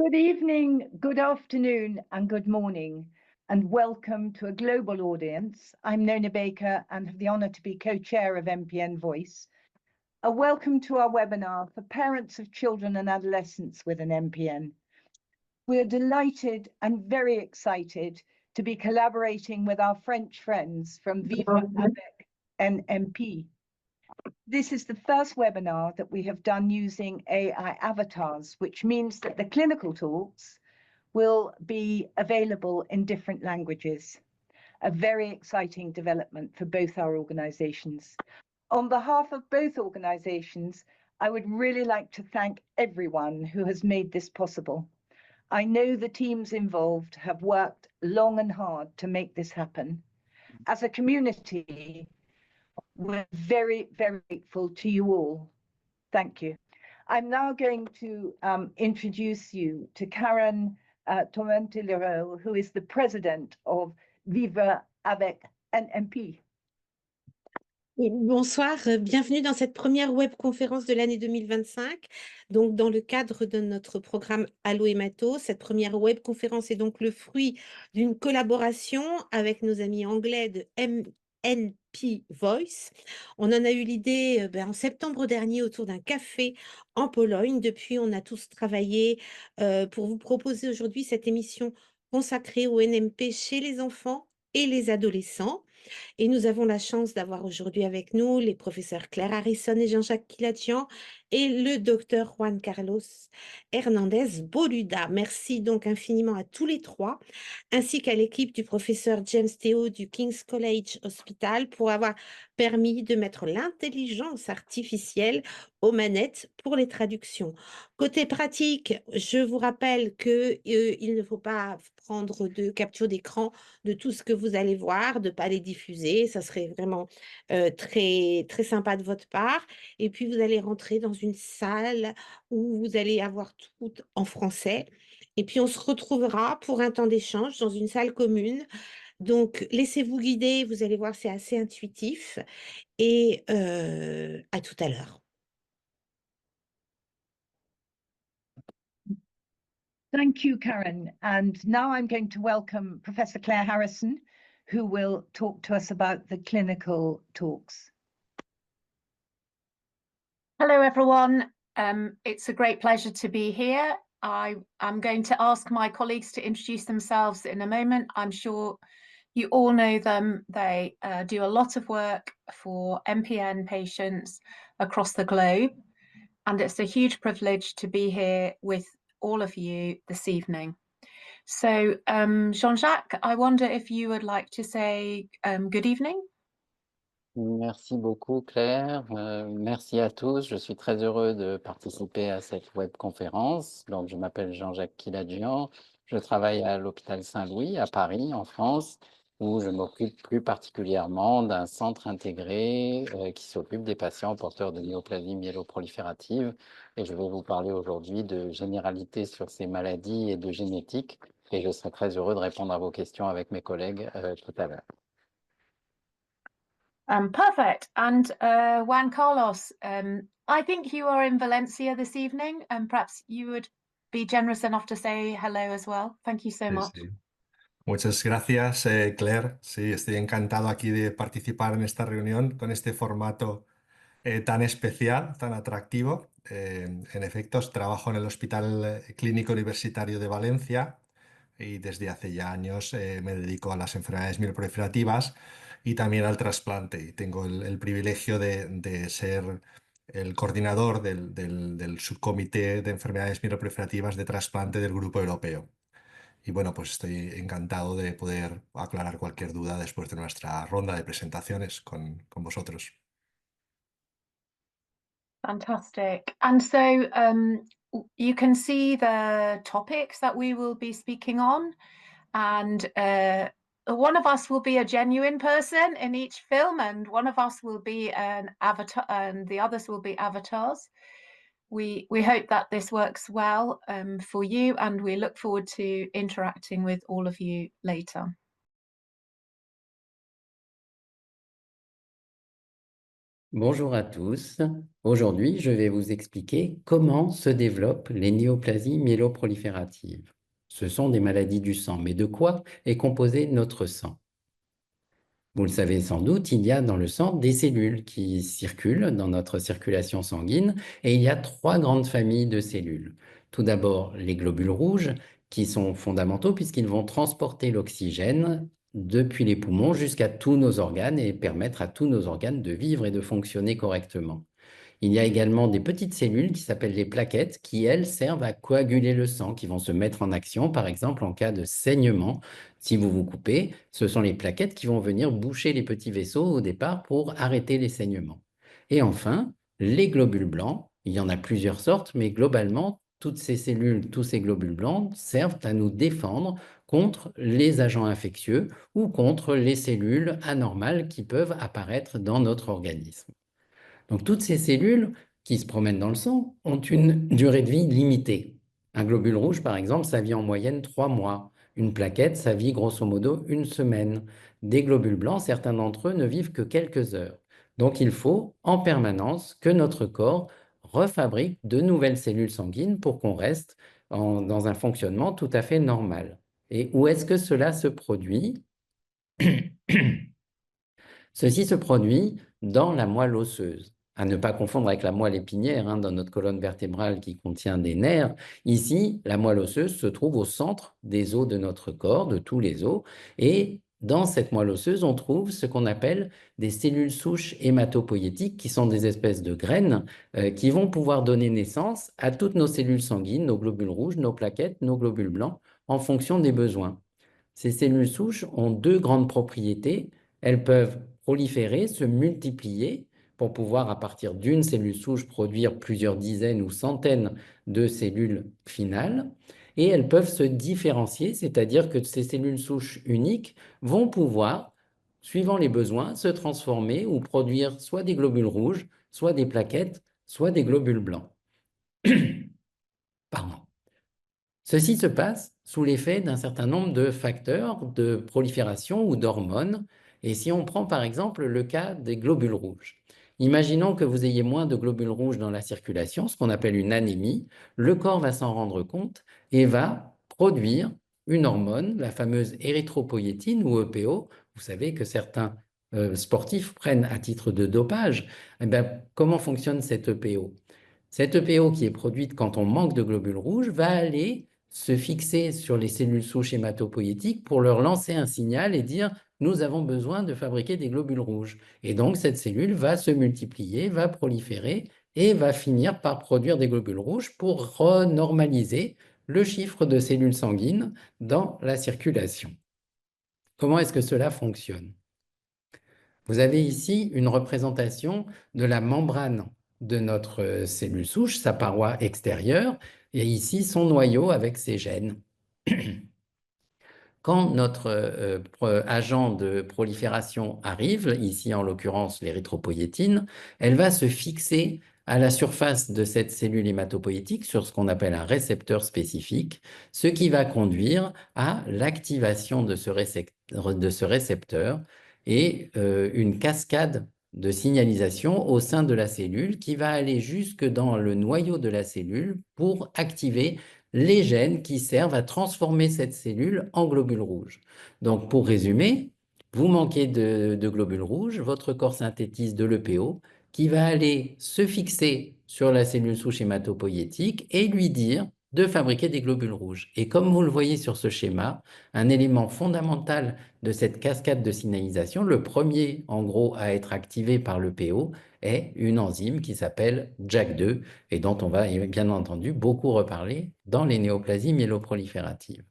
Good evening, good afternoon, and good morning, and welcome to a global audience. I'm Nona Baker and have the honour to be co-chair of MPN Voice. A welcome to our webinar for parents of children and adolescents with an MPN. We're delighted and very excited to be collaborating with our French friends from Vivre avec NMP. This is the first webinar that we have done using AI avatars, which means that the clinical talks will be available in different languages. A very exciting development for both our organizations. On behalf of both organizations, I would really like to thank everyone who has made this possible. I know the teams involved have worked long and hard to make this happen. As a community, we're very, very grateful to you all. Thank you. I'm now going to introduce you to Karen Torrente-Leroux, who is the president of Vivre avec NMP. Bonsoir, bienvenue dans cette première webconférence de l'année 2025. Donc, dans le cadre de notre programme Allo Hémato, cette première webconférence est donc le fruit d'une collaboration avec nos amis anglais de NP Voice. On en a eu l'idée en septembre dernier autour d'un café en Pologne. Depuis, on a tous travaillé pour vous proposer aujourd'hui cette émission consacrée au NMP chez les enfants et les adolescents. Et nous avons la chance d'avoir aujourd'hui avec nous les professeurs Claire Harrison et Jean-Jacques Kiladian et le docteur Juan Carlos Hernandez Boluda. Merci donc infiniment à tous les trois, ainsi qu'à l'équipe du professeur James Théo du King's College Hospital pour avoir permis de mettre l'intelligence artificielle aux manettes pour les traductions. Côté pratique, je vous rappelle qu'il ne faut pas prendre de capture d'écran de tout ce que vous allez voir, de ne pas les diffuser. Ça serait vraiment très, très sympa de votre part. Et puis, vous allez rentrer dans une salle où vous allez avoir tout en français. Et puis, on se retrouvera pour un temps d'échange dans une salle commune. Donc, laissez-vous guider. Vous allez voir, c'est assez intuitif. Et à tout à l'heure. Thank you, Karen. And now I'm going to welcome Professor Claire Harrison, who will talk to us about the clinical talks. Hello, everyone. It's a great pleasure to be here. I'm going to ask my colleagues to introduce themselves in a moment. I'm sure you all know them. They do a lot of work for MPN patients across the globe. And it's a huge privilege to be here with all of you this evening. So, Jean-Jacques, I wonder if you would like to say good evening. Merci beaucoup, Claire. Merci à tous. Je suis très heureux de participer à cette webconférence. Donc, je m'appelle Jean-Jacques Kiladian. Je travaille à l'hôpital Saint-Louis à Paris, en France, où je m'occupe plus particulièrement d'un centre intégré qui s'occupe des patients porteurs de néoplasie myéloproliférative. Et je vais vous parler aujourd'hui de généralité sur ces maladies et de génétique. Et je serai très heureux de répondre à vos questions avec mes collègues tout à l'heure. Perfect. And Juan Carlos, I think you are in Valencia this evening, and perhaps you would be generous enough to say hello as well. Thank you so much. Sí. Muchas gracias, Claire. Sí, estoy encantado aquí de participar en esta reunión con este formato tan especial, tan atractivo. En efecto, trabajo en el Hospital Clínico Universitario de Valencia y desde hace ya años me dedico a las enfermedades mieloproliferativas y también al trasplante. Y tengo el privilegio de ser el coordinador del subcomité de enfermedades mieloproliferativas de trasplante del Grupo Europeo. Y bueno, pues estoy encantado de poder aclarar cualquier duda después de nuestra ronda de presentaciones con vosotros. Fantastic. And so you can see the topics that we will be speaking on, and one of us will be a genuine person in each film, and one of us will be an avatar, and the others will be avatars. We hope that this works well for you, and we look forward to interacting with all of you later. Bonjour à tous. Aujourd'hui, je vais vous expliquer comment se développent les néoplasies myéloprolifératives. Ce sont des maladies du sang, mais de quoi est composé notre sang? Vous le savez sans doute, il y a dans le sang des cellules qui circulent dans notre circulation sanguine et il y a 3 grandes familles de cellules. Tout d'abord, les globules rouges qui sont fondamentaux puisqu'ils vont transporter l'oxygène depuis les poumons jusqu'à tous nos organes et permettre à tous nos organes de vivre et de fonctionner correctement. Il y a également des petites cellules qui s'appellent les plaquettes qui, elles, servent à coaguler le sang, qui vont se mettre en action, par exemple, en cas de saignement. Si vous vous coupez, ce sont les plaquettes qui vont venir boucher les petits vaisseaux au départ pour arrêter les saignements. Et enfin, les globules blancs, il y en a plusieurs sortes, mais globalement, toutes ces cellules, tous ces globules blancs servent à nous défendre contre les agents infectieux ou contre les cellules anormales qui peuvent apparaître dans notre organisme. Donc, toutes ces cellules qui se promènent dans le sang ont une durée de vie limitée. Un globule rouge, par exemple, ça vit en moyenne 3 mois. Une plaquette, ça vit grosso modo 1 semaine. Des globules blancs, certains d'entre eux ne vivent que quelques heures. Donc, il faut en permanence que notre corps refabrique de nouvelles cellules sanguines pour qu'on reste dans un fonctionnement tout à fait normal. Et où est-ce que cela se produit? Ceci se produit dans la moelle osseuse, à ne pas confondre avec la moelle épinière dans notre colonne vertébrale qui contient des nerfs. Ici, la moelle osseuse se trouve au centre des os de notre corps, de tous les os, et dans cette moelle osseuse, on trouve ce qu'on appelle des cellules souches hématopoïétiques, qui sont des espèces de graines qui vont pouvoir donner naissance à toutes nos cellules sanguines, nos globules rouges, nos plaquettes, nos globules blancs, en fonction des besoins. Ces cellules souches ont 2 grandes propriétés. Elles peuvent proliférer, se multiplier pour pouvoir, à partir d'une cellule souche, produire plusieurs dizaines ou centaines de cellules finales. Et elles peuvent se différencier, c'est-à-dire que ces cellules souches uniques vont pouvoir, suivant les besoins, se transformer ou produire soit des globules rouges, soit des plaquettes, soit des globules blancs. Pardon. Ceci se passe sous l'effet d'un certain nombre de facteurs de prolifération ou d'hormones. Et si on prend par exemple le cas des globules rouges, imaginons que vous ayez moins de globules rouges dans la circulation, ce qu'on appelle une anémie, le corps va s'en rendre compte et va produire une hormone, la fameuse érythropoïétine ou EPO. Vous savez que certains sportifs prennent à titre de dopage. Eh bien, comment fonctionne cette EPO? Cette EPO qui est produite quand on manque de globules rouges va aller se fixer sur les cellules souches hématopoïétiques pour leur lancer un signal et dire « nous avons besoin de fabriquer des globules rouges ». Et donc, cette cellule va se multiplier, va proliférer et va finir par produire des globules rouges pour renormaliser le chiffre de cellules sanguines dans la circulation. Comment est-ce que cela fonctionne? Vous avez ici une représentation de la membrane de notre cellule souche, sa paroi extérieure, et ici son noyau avec ses gènes. Quand notre agent de prolifération arrive, ici en l'occurrence l'érythropoïétine, elle va se fixer à la surface de cette cellule hématopoïétique sur ce qu'on appelle un récepteur spécifique, ce qui va conduire à l'activation de ce récepteur et une cascade de signalisation au sein de la cellule qui va aller jusque dans le noyau de la cellule pour activer les gènes qui servent à transformer cette cellule en globules rouges. Donc, pour résumer, vous manquez de globules rouges, votre corps synthétise de l'EPO qui va aller se fixer sur la cellule souche hématopoïétique et lui dire de fabriquer des globules rouges. Et comme vous le voyez sur ce schéma, un élément fondamental de cette cascade de signalisation, le premier en gros à être activé par l'EPO, est une enzyme qui s'appelle JAK2 et dont on va bien entendu beaucoup reparler dans les néoplasies myéloprolifératives.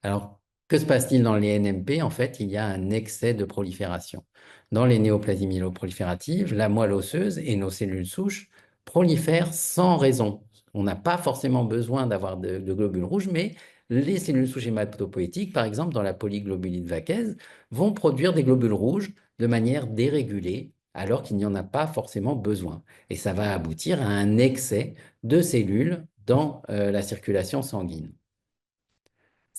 Alors, que se passe-t-il dans les NMP? En fait, il y a un excès de prolifération. Dans les néoplasies myéloprolifératives, la moelle osseuse et nos cellules souches prolifèrent sans raison. On n'a pas forcément besoin d'avoir de globules rouges, mais les cellules souches hématopoïétiques, par exemple dans la polyglobulite vaqueuse, vont produire des globules rouges de manière dérégulée, alors qu'il n'y en a pas forcément besoin. Et ça va aboutir à un excès de cellules dans la circulation sanguine.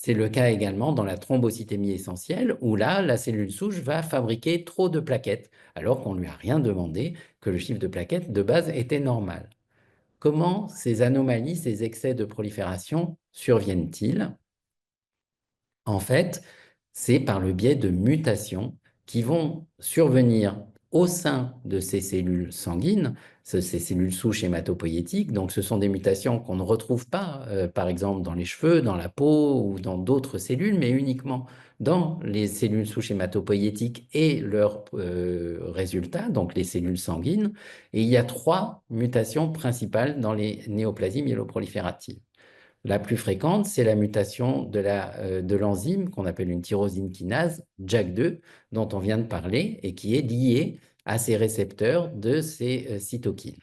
C'est le cas également dans la thrombocytémie essentielle, où là, la cellule souche va fabriquer trop de plaquettes, alors qu'on ne lui a rien demandé, que le chiffre de plaquettes de base était normal. Comment ces anomalies, ces excès de prolifération surviennent-ils? En fait, c'est par le biais de mutations qui vont survenir au sein de ces cellules sanguines, ces cellules souches hématopoïétiques. Donc, ce sont des mutations qu'on ne retrouve pas, par exemple, dans les cheveux, dans la peau ou dans d'autres cellules, mais uniquement dans les cellules souches hématopoïétiques et leurs résultats, donc les cellules sanguines. Et il y a 3 mutations principales dans les néoplasies myéloprolifératives. La plus fréquente, c'est la mutation de l'enzyme qu'on appelle une tyrosine kinase, JAK2, dont on vient de parler, et qui est liée à ces récepteurs de ces cytokines.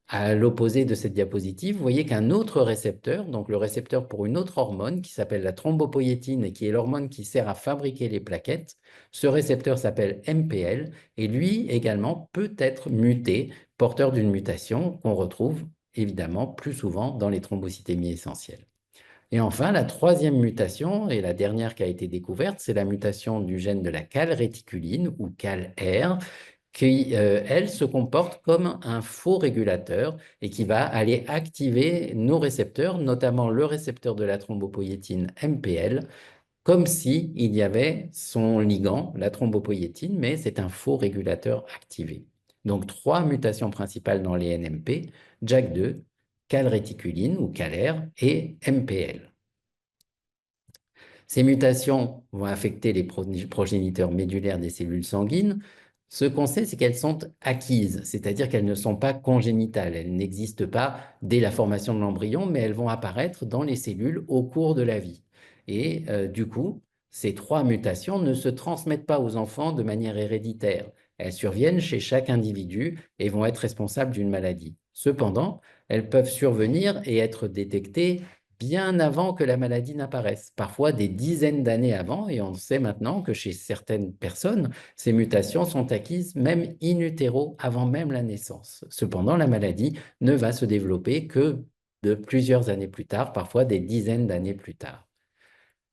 À l'opposé de cette diapositive, vous voyez qu'un autre récepteur, donc le récepteur pour une autre hormone qui s'appelle la thrombopoïétine et qui est l'hormone qui sert à fabriquer les plaquettes, ce récepteur s'appelle MPL et lui également peut être muté, porteur d'une mutation qu'on retrouve évidemment plus souvent dans les thrombocytémies essentielles. Et enfin, la 3e mutation, et la dernière qui a été découverte, c'est la mutation du gène de la calréticuline ou CalR, qui, elle, se comporte comme un faux régulateur et qui va aller activer nos récepteurs, notamment le récepteur de la thrombopoïétine MPL, comme s'il y avait son ligand, la thrombopoïétine, mais c'est un faux régulateur activé. Donc, 3 mutations principales dans les NMP, JAK2, calréticuline ou CalR et MPL. Ces mutations vont affecter les progéniteurs médulaires des cellules sanguines. Ce qu'on sait, c'est qu'elles sont acquises, c'est-à-dire qu'elles ne sont pas congénitales. Elles n'existent pas dès la formation de l'embryon, mais elles vont apparaître dans les cellules au cours de la vie. Et du coup, ces 3 mutations ne se transmettent pas aux enfants de manière héréditaire. Elles surviennent chez chaque individu et vont être responsables d'une maladie. Cependant, elles peuvent survenir et être détectées bien avant que la maladie n'apparaisse, parfois des dizaines d'années avant, et on sait maintenant que chez certaines personnes, ces mutations sont acquises même in utero, avant même la naissance. Cependant, la maladie ne va se développer que de plusieurs années plus tard, parfois des dizaines d'années plus tard.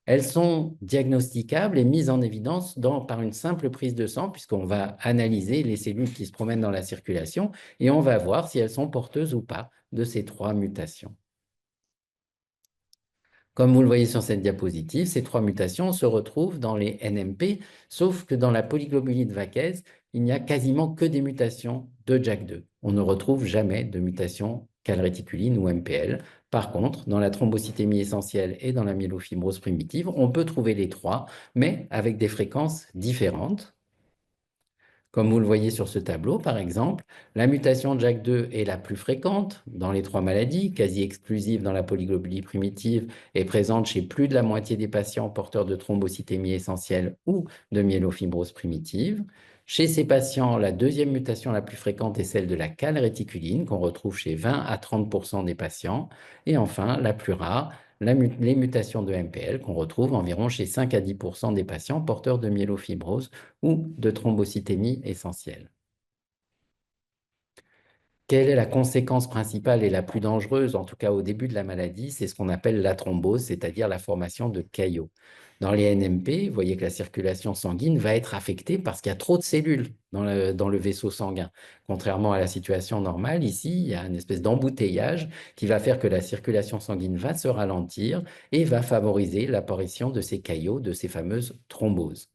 Elles sont diagnosticables et mises en évidence par une simple prise de sang, puisqu'on va analyser les cellules qui se promènent dans la circulation et on va voir si elles sont porteuses ou pas de ces 3 mutations. Comme vous le voyez sur cette diapositive, ces 3 mutations se retrouvent dans les NMP, sauf que dans la polyglobuline vaquaise, il n'y a quasiment que des mutations de JAK2. On ne retrouve jamais de mutation calréticuline ou MPL. Par contre, dans la thrombocytémie essentielle et dans la myélofibrose primitive, on peut trouver les 3, mais avec des fréquences différentes. Comme vous le voyez sur ce tableau, par exemple, la mutation JAK2 est la plus fréquente dans les 3 maladies, quasi exclusive dans la polyglobulie primitive et présente chez plus de la moitié des patients porteurs de thrombocytémie essentielle ou de myélofibrose primitive. Chez ces patients, la 2e mutation la plus fréquente est celle de la calréticuline, qu'on retrouve chez 20 à 30% des patients. Et enfin, la plus rare, les mutations de MPL qu'on retrouve environ chez 5 à 10% des patients porteurs de myélofibrose ou de thrombocytémie essentielle. Quelle est la conséquence principale et la plus dangereuse, en tout cas au début de la maladie? C'est ce qu'on appelle la thrombose, c'est-à-dire la formation de caillots. Dans les NMP, vous voyez que la circulation sanguine va être affectée parce qu'il y a trop de cellules dans le vaisseau sanguin. Contrairement à la situation normale, ici, il y a une espèce d'embouteillage qui va faire que la circulation sanguine va se ralentir et va favoriser l'apparition de ces caillots, de ces fameuses thromboses.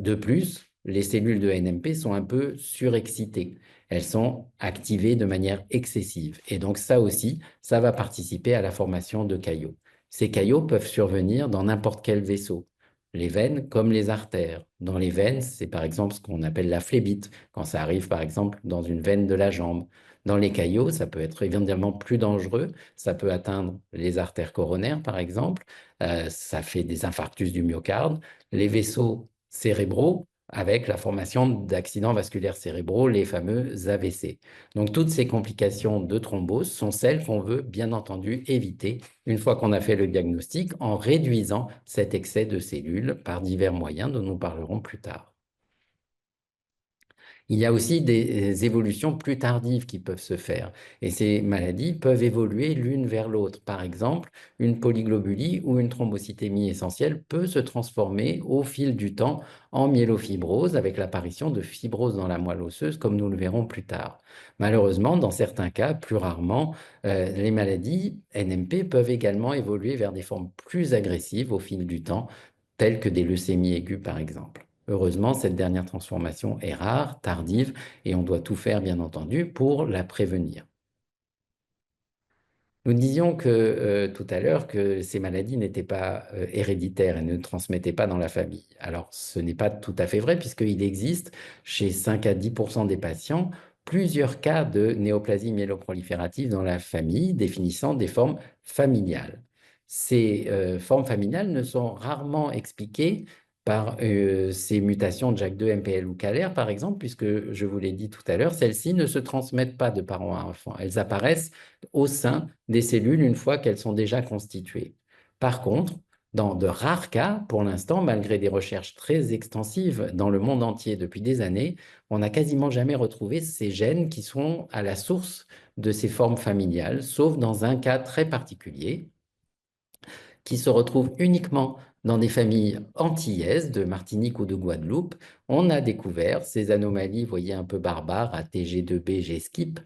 De plus, les cellules de NMP sont un peu surexcitées. Elles sont activées de manière excessive. Et donc ça aussi, ça va participer à la formation de caillots. Ces caillots peuvent survenir dans n'importe quel vaisseau, les veines comme les artères. Dans les veines, c'est par exemple ce qu'on appelle la phlébite, quand ça arrive par exemple dans une veine de la jambe. Dans les caillots, ça peut être évidemment plus dangereux, ça peut atteindre les artères coronaires par exemple, ça fait des infarctus du myocarde, les vaisseaux cérébraux, avec la formation d'accidents vasculaires cérébraux, les fameux AVC. Donc, toutes ces complications de thrombose sont celles qu'on veut, bien entendu, éviter une fois qu'on a fait le diagnostic, en réduisant cet excès de cellules par divers moyens dont nous parlerons plus tard. Il y a aussi des évolutions plus tardives qui peuvent se faire. Et ces maladies peuvent évoluer l'une vers l'autre. Par exemple, une polyglobulie ou une thrombocytémie essentielle peut se transformer au fil du temps en myélofibrose avec l'apparition de fibrose dans la moelle osseuse, comme nous le verrons plus tard. Malheureusement, dans certains cas, plus rarement, les maladies NMP peuvent également évoluer vers des formes plus agressives au fil du temps, telles que des leucémies aiguës par exemple. Heureusement, cette dernière transformation est rare, tardive, et on doit tout faire, bien entendu, pour la prévenir. Nous disions tout à l'heure que ces maladies n'étaient pas héréditaires et ne transmettaient pas dans la famille. Alors, ce n'est pas tout à fait vrai, puisqu'il existe chez 5 à 10% des patients plusieurs cas de néoplasie myéloproliférative dans la famille, définissant des formes familiales. Ces formes familiales ne sont rarement expliquées par ces mutations de JAK2, MPL ou CALR, par exemple, puisque je vous l'ai dit tout à l'heure, celles-ci ne se transmettent pas de parents à enfants. Elles apparaissent au sein des cellules une fois qu'elles sont déjà constituées. Par contre, dans de rares cas, pour l'instant, malgré des recherches très extensives dans le monde entier depuis des années, on n'a quasiment jamais retrouvé ces gènes qui sont à la source de ces formes familiales, sauf dans un cas très particulier, qui se retrouvent uniquement dans des familles antillaises de Martinique ou de Guadeloupe. On a découvert ces anomalies, vous voyez, un peu barbares, ATG2B, G-skip,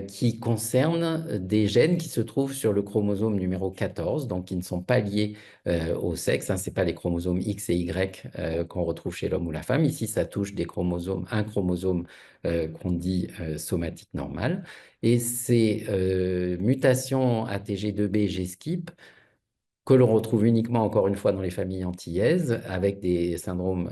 qui concernent des gènes qui se trouvent sur le chromosome numéro 14, donc qui ne sont pas liés au sexe. Hein, ce n'est pas les chromosomes X et Y qu'on retrouve chez l'homme ou la femme. Ici, ça touche des chromosomes, un chromosome qu'on dit somatique normal. Et ces mutations ATG2B, G-skip, que l'on retrouve uniquement, encore une fois, dans les familles antillaises, avec des syndromes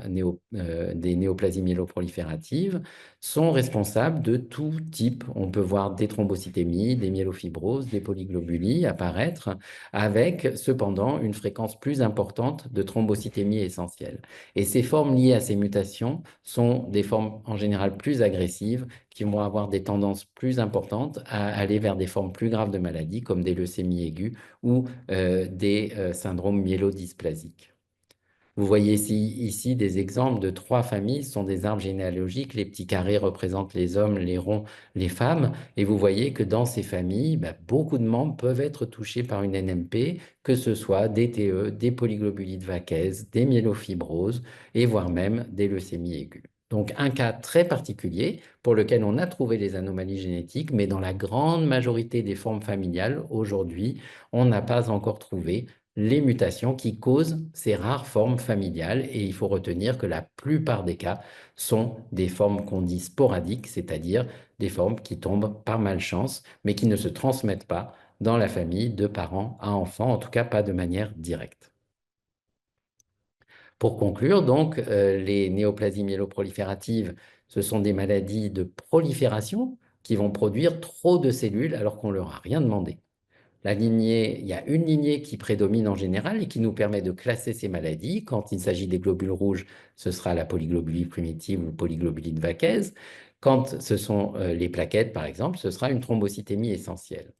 des néoplasies myéloprolifératives, sont responsables de tout type. On peut voir des thrombocytémies, des myélofibroses, des polyglobulies apparaître, avec cependant une fréquence plus importante de thrombocytémie essentielle. Et ces formes liées à ces mutations sont des formes en général plus agressives, qui vont avoir des tendances plus importantes à aller vers des formes plus graves de maladies, comme des leucémies aiguës ou des syndromes myélodysplasiques. Vous voyez ici des exemples de 3 familles, ce sont des arbres généalogiques. Les petits carrés représentent les hommes, les ronds, les femmes. Et vous voyez que dans ces familles, beaucoup de membres peuvent être touchés par une NMP, que ce soit des TE, des polyglobulies de Vaquez, des myélofibroses et voire même des leucémies aiguës. Donc un cas très particulier pour lequel on a trouvé les anomalies génétiques, mais dans la grande majorité des formes familiales, aujourd'hui, on n'a pas encore trouvé les mutations qui causent ces rares formes familiales. Et il faut retenir que la plupart des cas sont des formes qu'on dit sporadiques, c'est-à-dire des formes qui tombent par malchance, mais qui ne se transmettent pas dans la famille de parents à enfants, en tout cas pas de manière directe. Pour conclure, donc, les néoplasies myéloprolifératives, ce sont des maladies de prolifération qui vont produire trop de cellules alors qu'on ne leur a rien demandé. Il y a une lignée qui prédomine en général et qui nous permet de classer ces maladies. Quand il s'agit des globules rouges, ce sera la polyglobulie primitive ou polyglobulie de Vaquez. Quand ce sont les plaquettes, par exemple, ce sera une thrombocytémie essentielle.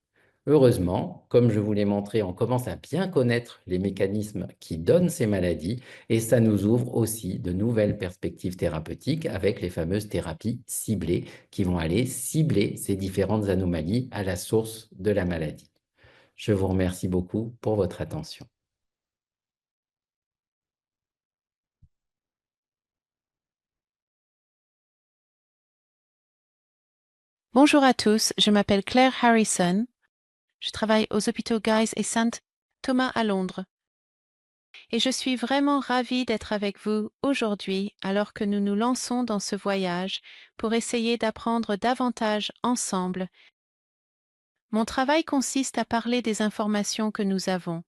Heureusement, comme je vous l'ai montré, on commence à bien connaître les mécanismes qui donnent ces maladies et ça nous ouvre aussi de nouvelles perspectives thérapeutiques avec les fameuses thérapies ciblées qui vont aller cibler ces différentes anomalies à la source de la maladie. Je vous remercie beaucoup pour votre attention. Bonjour à tous, je m'appelle Claire Harrison. Je travaille aux hôpitaux Guy's et St Thomas à Londres. Et je suis vraiment ravie d'être avec vous aujourd'hui alors que nous nous lançons dans ce voyage pour essayer d'apprendre davantage ensemble. Mon travail consiste à parler des informations que nous avons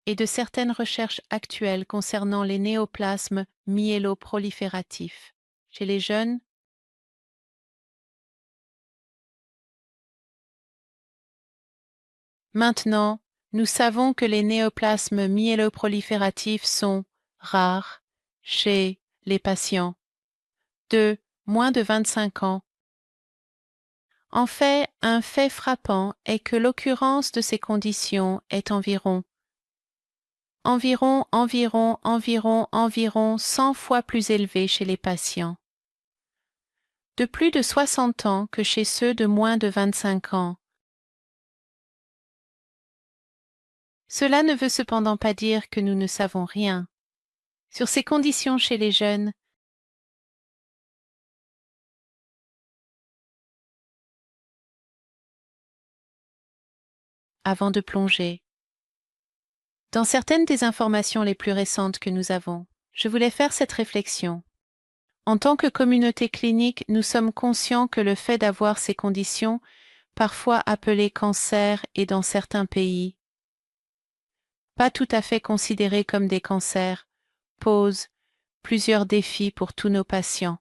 et de certaines recherches actuelles concernant les néoplasmes myéloprolifératifs chez les jeunes. Maintenant, nous savons que les néoplasmes myéloprolifératifs sont rares chez les patients de moins de 25 ans. En fait, un fait frappant est que l'occurrence de ces conditions est environ 100 fois plus élevée chez les patients. de plus de 60 ans que chez ceux de moins de 25 ans. Cela ne veut cependant pas dire que nous ne savons rien sur ces conditions chez les jeunes. Avant de plonger dans certaines des informations les plus récentes que nous avons, je voulais faire cette réflexion. En tant que communauté clinique, nous sommes conscients que le fait d'avoir ces conditions, parfois appelées cancer et dans certains pays, pas tout à fait considérés comme des cancers, pose plusieurs défis pour tous nos patients.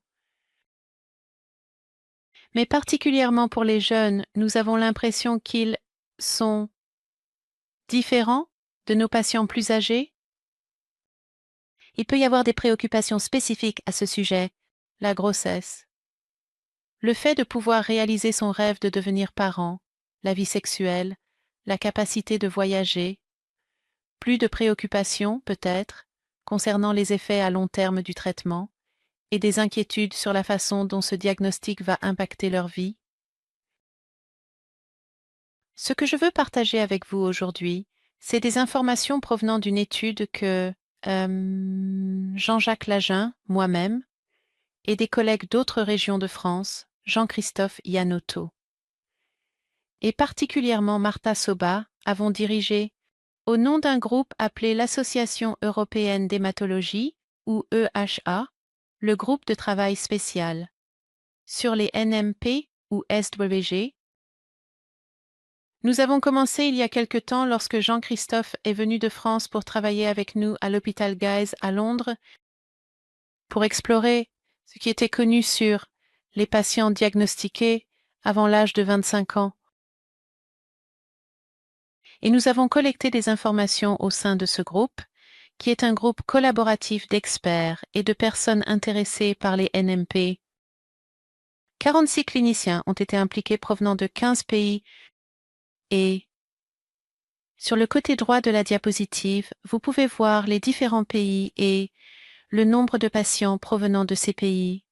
Mais particulièrement pour les jeunes, nous avons l'impression qu'ils sont différents de nos patients plus âgés. Il peut y avoir des préoccupations spécifiques à ce sujet, la grossesse, le fait de pouvoir réaliser son rêve de devenir parent, la vie sexuelle, la capacité de voyager, plus de préoccupations peut-être concernant les effets à long terme du traitement et des inquiétudes sur la façon dont ce diagnostic va impacter leur vie. Ce que je veux partager avec vous aujourd'hui, c'est des informations provenant d'une étude que Jean-Jacques Lajeun, moi-même, et des collègues d'autres régions de France, Jean-Christophe Iannotto, et particulièrement Martha Soba, avons dirigé, au nom d'un groupe appelé l'Association européenne d'hématologie, ou EHA, le groupe de travail spécial, sur les NMP ou SWG. Nous avons commencé il y a quelque temps lorsque Jean-Christophe est venu de France pour travailler avec nous à l'hôpital Guy's à Londres pour explorer ce qui était connu sur les patients diagnostiqués avant l'âge de 25 ans. Et nous avons collecté des informations au sein de ce groupe, qui est un groupe collaboratif d'experts et de personnes intéressées par les NMP. 46 cliniciens ont été impliqués provenant de 15 pays et sur le côté droit de la diapositive, vous pouvez voir les différents pays et le nombre de patients provenant de ces pays.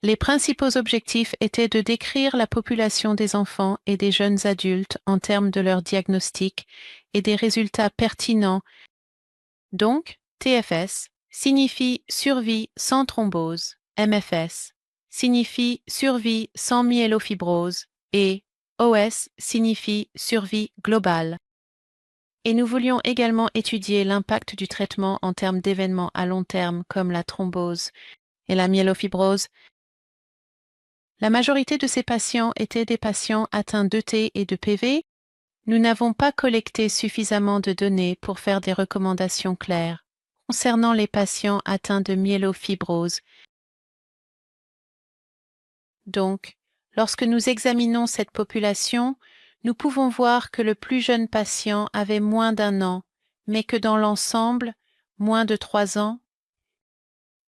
Les principaux objectifs étaient de décrire la population des enfants et des jeunes adultes en termes de leur diagnostic et des résultats pertinents. Donc, TFS signifie survie sans thrombose, MFS signifie survie sans myélofibrose et OS signifie survie globale. Et nous voulions également étudier l'impact du traitement en termes d'événements à long terme comme la thrombose et la myélofibrose. La majorité de ces patients étaient des patients atteints d'ET et de PV. Nous n'avons pas collecté suffisamment de données pour faire des recommandations claires concernant les patients atteints de myélofibrose. Donc, lorsque nous examinons cette population, nous pouvons voir que le plus jeune patient avait moins d'1 an, mais que dans l'ensemble, moins de 3 ans.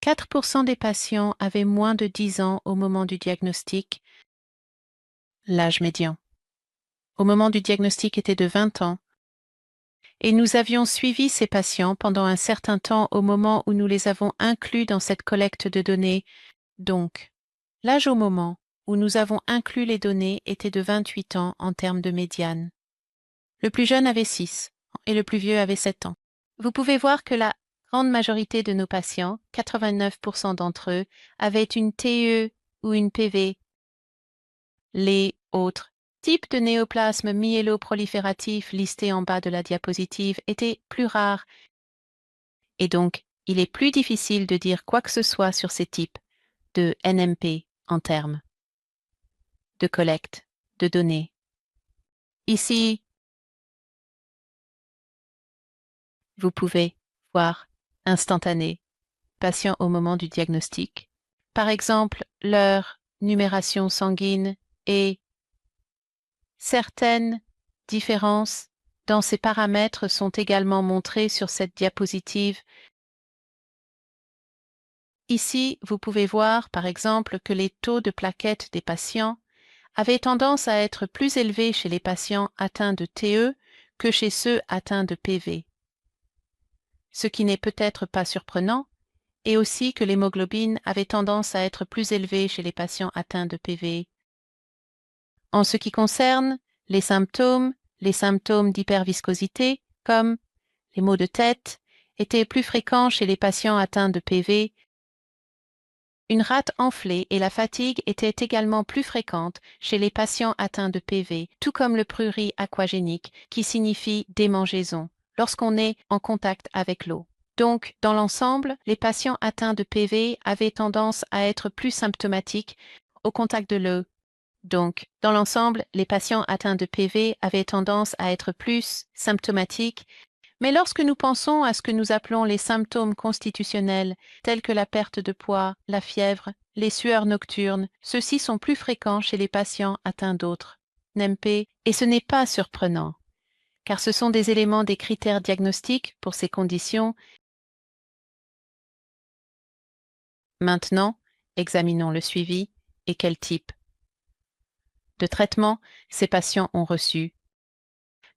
4% des patients avaient moins de 10 ans au moment du diagnostic. L'âge médian au moment du diagnostic était de 20 ans. Et nous avions suivi ces patients pendant un certain temps au moment où nous les avons inclus dans cette collecte de données. Donc, l'âge au moment où nous avons inclus les données était de 28 ans en termes de médiane. Le plus jeune avait 6 et le plus vieux avait 7 ans. Vous pouvez voir que la grande majorité de nos patients, 89% d'entre eux, avaient une TE ou une PV. Les autres types de néoplasmes myéloprolifératifs listés en bas de la diapositive étaient plus rares. Et donc, il est plus difficile de dire quoi que ce soit sur ces types de NMP en termes de collecte de données. Ici, vous pouvez voir instantané, patient au moment du diagnostic. Par exemple, leur numération sanguine et certaines différences dans ces paramètres sont également montrées sur cette diapositive. Ici, vous pouvez voir, par exemple, que les taux de plaquettes des patients avaient tendance à être plus élevés chez les patients atteints de TE que chez ceux atteints de PV. Ce qui n'est peut-être pas surprenant, et aussi que l'hémoglobine avait tendance à être plus élevée chez les patients atteints de PV. En ce qui concerne les symptômes d'hyperviscosité, comme les maux de tête, étaient plus fréquents chez les patients atteints de PV. Une rate enflée et la fatigue étaient également plus fréquentes chez les patients atteints de PV, tout comme le prurit aquagénique, qui signifie démangeaison, lorsqu'on est en contact avec l'eau. Donc, dans l'ensemble, les patients atteints de PV avaient tendance à être plus symptomatiques au contact de l'eau. Donc, dans l'ensemble, les patients atteints de PV avaient tendance à être plus symptomatiques. Mais lorsque nous pensons à ce que nous appelons les symptômes constitutionnels, tels que la perte de poids, la fièvre, les sueurs nocturnes, ceux-ci sont plus fréquents chez les patients atteints d'autres NEMP, et ce n'est pas surprenant, car ce sont des éléments des critères diagnostiques pour ces conditions. Maintenant, examinons le suivi et quel type de traitement ces patients ont reçu.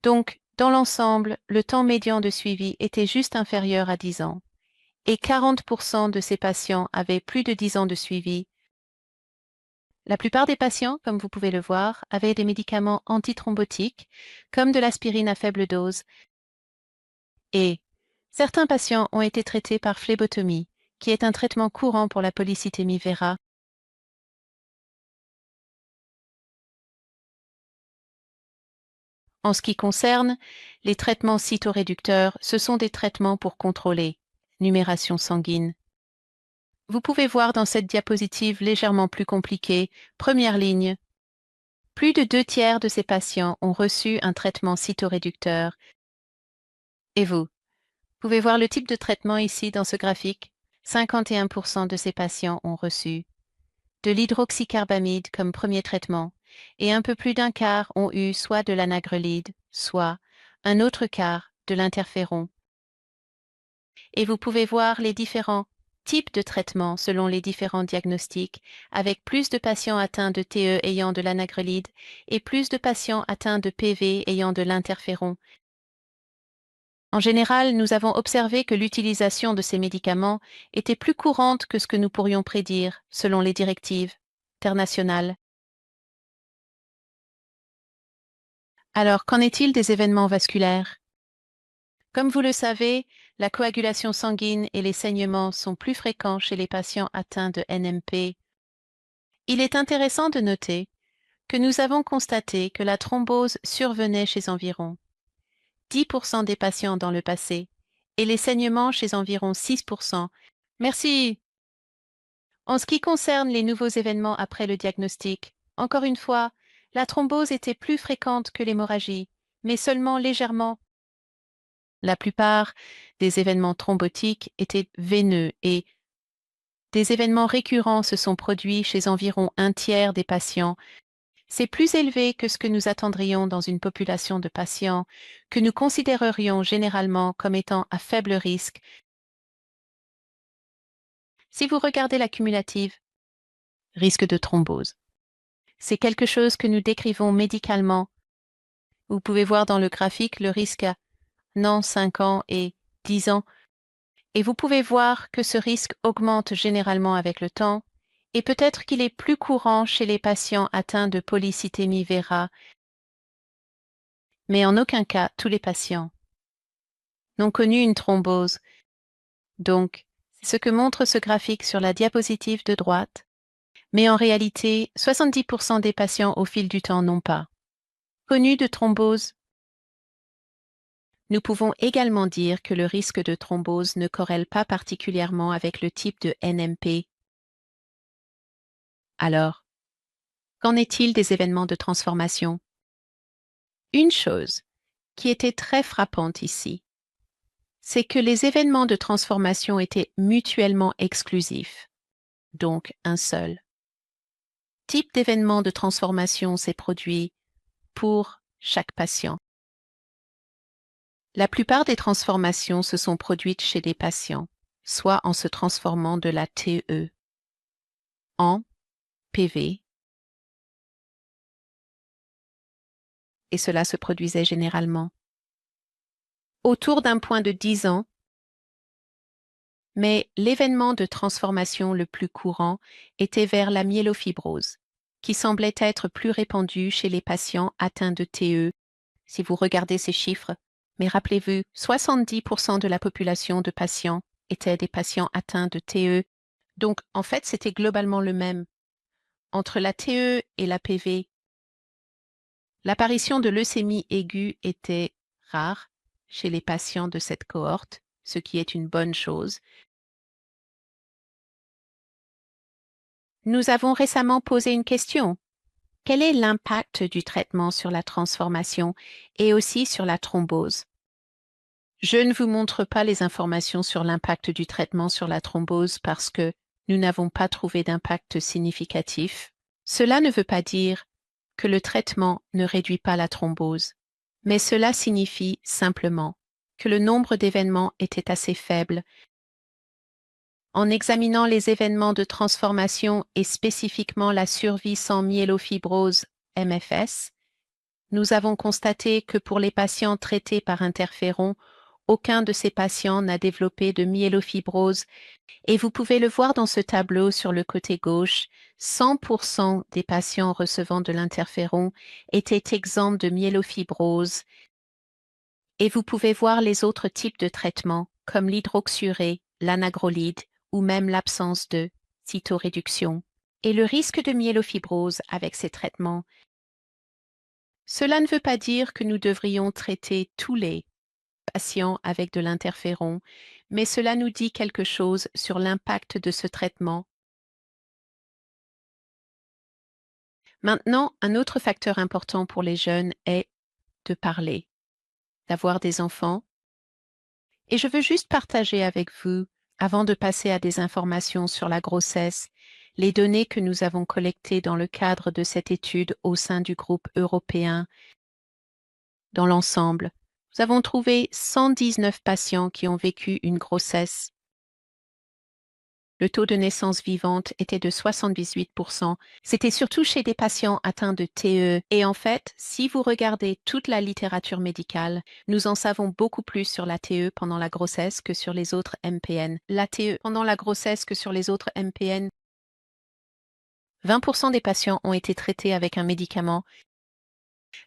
Donc, dans l'ensemble, le temps médian de suivi était juste inférieur à 10 ans, et 40% de ces patients avaient plus de 10 ans de suivi. La plupart des patients, comme vous pouvez le voir, avaient des médicaments antithrombotiques, comme de l'aspirine à faible dose, et certains patients ont été traités par phlébotomie, qui est un traitement courant pour la polycythémie vera. En ce qui concerne les traitements cytoréducteurs, ce sont des traitements pour contrôler numération sanguine. Vous pouvez voir dans cette diapositive légèrement plus compliquée, première ligne, plus de 2/3 de ces patients ont reçu un traitement cytoréducteur. Et vous pouvez voir le type de traitement ici dans ce graphique. 51% de ces patients ont reçu de l'hydroxycarbamide comme premier traitement, et un peu plus d'un quart ont eu soit de l'anagrelide, soit un autre quart de l'interféron. Et vous pouvez voir les différents types de traitements selon les différents diagnostics, avec plus de patients atteints de TE ayant de l'anagrelide et plus de patients atteints de PV ayant de l'interféron. En général, nous avons observé que l'utilisation de ces médicaments était plus courante que ce que nous pourrions prédire selon les directives internationales. Alors, qu'en est-il des événements vasculaires? Comme vous le savez, la coagulation sanguine et les saignements sont plus fréquents chez les patients atteints de NMP. Il est intéressant de noter que nous avons constaté que la thrombose survenait chez environ 10% des patients dans le passé et les saignements chez environ 6%. Merci. En ce qui concerne les nouveaux événements après le diagnostic, encore une fois, la thrombose était plus fréquente que l'hémorragie, mais seulement légèrement. La plupart des événements thrombotiques étaient veineux et des événements récurrents se sont produits chez environ 1/3 des patients. C'est plus élevé que ce que nous attendrions dans une population de patients que nous considérerions généralement comme étant à faible risque. Si vous regardez la cumulative, risque de thrombose, c'est quelque chose que nous décrivons médicalement. Vous pouvez voir dans le graphique le risque à 5 ans et 10 ans. Et vous pouvez voir que ce risque augmente généralement avec le temps, et peut-être qu'il est plus courant chez les patients atteints de polycythémie vera, mais en aucun cas tous les patients n'ont connu une thrombose. Donc, c'est ce que montre ce graphique sur la diapositive de droite, mais en réalité, 70% des patients au fil du temps n'ont pas connu de thrombose. Nous pouvons également dire que le risque de thrombose ne corrèle pas particulièrement avec le type de NMP. Alors, qu'en est-il des événements de transformation? Une chose qui était très frappante ici, c'est que les événements de transformation étaient mutuellement exclusifs, donc un seul type d'événement de transformation s'est produit pour chaque patient. La plupart des transformations se sont produites chez les patients, soit en se transformant de la TE en PV, et cela se produisait généralement autour d'un point de 10 ans Mais l'événement de transformation le plus courant était vers la myélofibrose, qui semblait être plus répandue chez les patients atteints de TE. Si vous regardez ces chiffres, mais rappelez-vous, 70% de la population de patients étaient des patients atteints de TE. Donc, en fait, c'était globalement le même. Entre la TE et la PV, l'apparition de leucémie aiguë était rare chez les patients de cette cohorte, ce qui est une bonne chose. Nous avons récemment posé une question. Quel est l'impact du traitement sur la transformation et aussi sur la thrombose? Je ne vous montre pas les informations sur l'impact du traitement sur la thrombose parce que nous n'avons pas trouvé d'impact significatif. Cela ne veut pas dire que le traitement ne réduit pas la thrombose, mais cela signifie simplement que le nombre d'événements était assez faible. En examinant les événements de transformation et spécifiquement la survie sans myélofibrose MFS, nous avons constaté que pour les patients traités par interféron, aucun de ces patients n'a développé de myélofibrose et vous pouvez le voir dans ce tableau sur le côté gauche, 100% des patients recevant de l'interféron étaient exempts de myélofibrose et vous pouvez voir les autres types de traitements comme l'hydroxurée, l'anagrolide ou même l'absence de cytoréduction et le risque de myélofibrose avec ces traitements. Cela ne veut pas dire que nous devrions traiter tous les patients avec de l'interféron, mais cela nous dit quelque chose sur l'impact de ce traitement. Maintenant, un autre facteur important pour les jeunes est de parler, d'avoir des enfants. Et je veux juste partager avec vous, avant de passer à des informations sur la grossesse, les données que nous avons collectées dans le cadre de cette étude au sein du groupe européen. Dans l'ensemble, nous avons trouvé 119 patients qui ont vécu une grossesse. Le taux de naissance vivante était de 78%. C'était surtout chez des patients atteints de TE. Et en fait, si vous regardez toute la littérature médicale, nous en savons beaucoup plus sur la TE pendant la grossesse que sur les autres MPN. La TE pendant la grossesse que sur les autres MPN. 20% des patients ont été traités avec un médicament.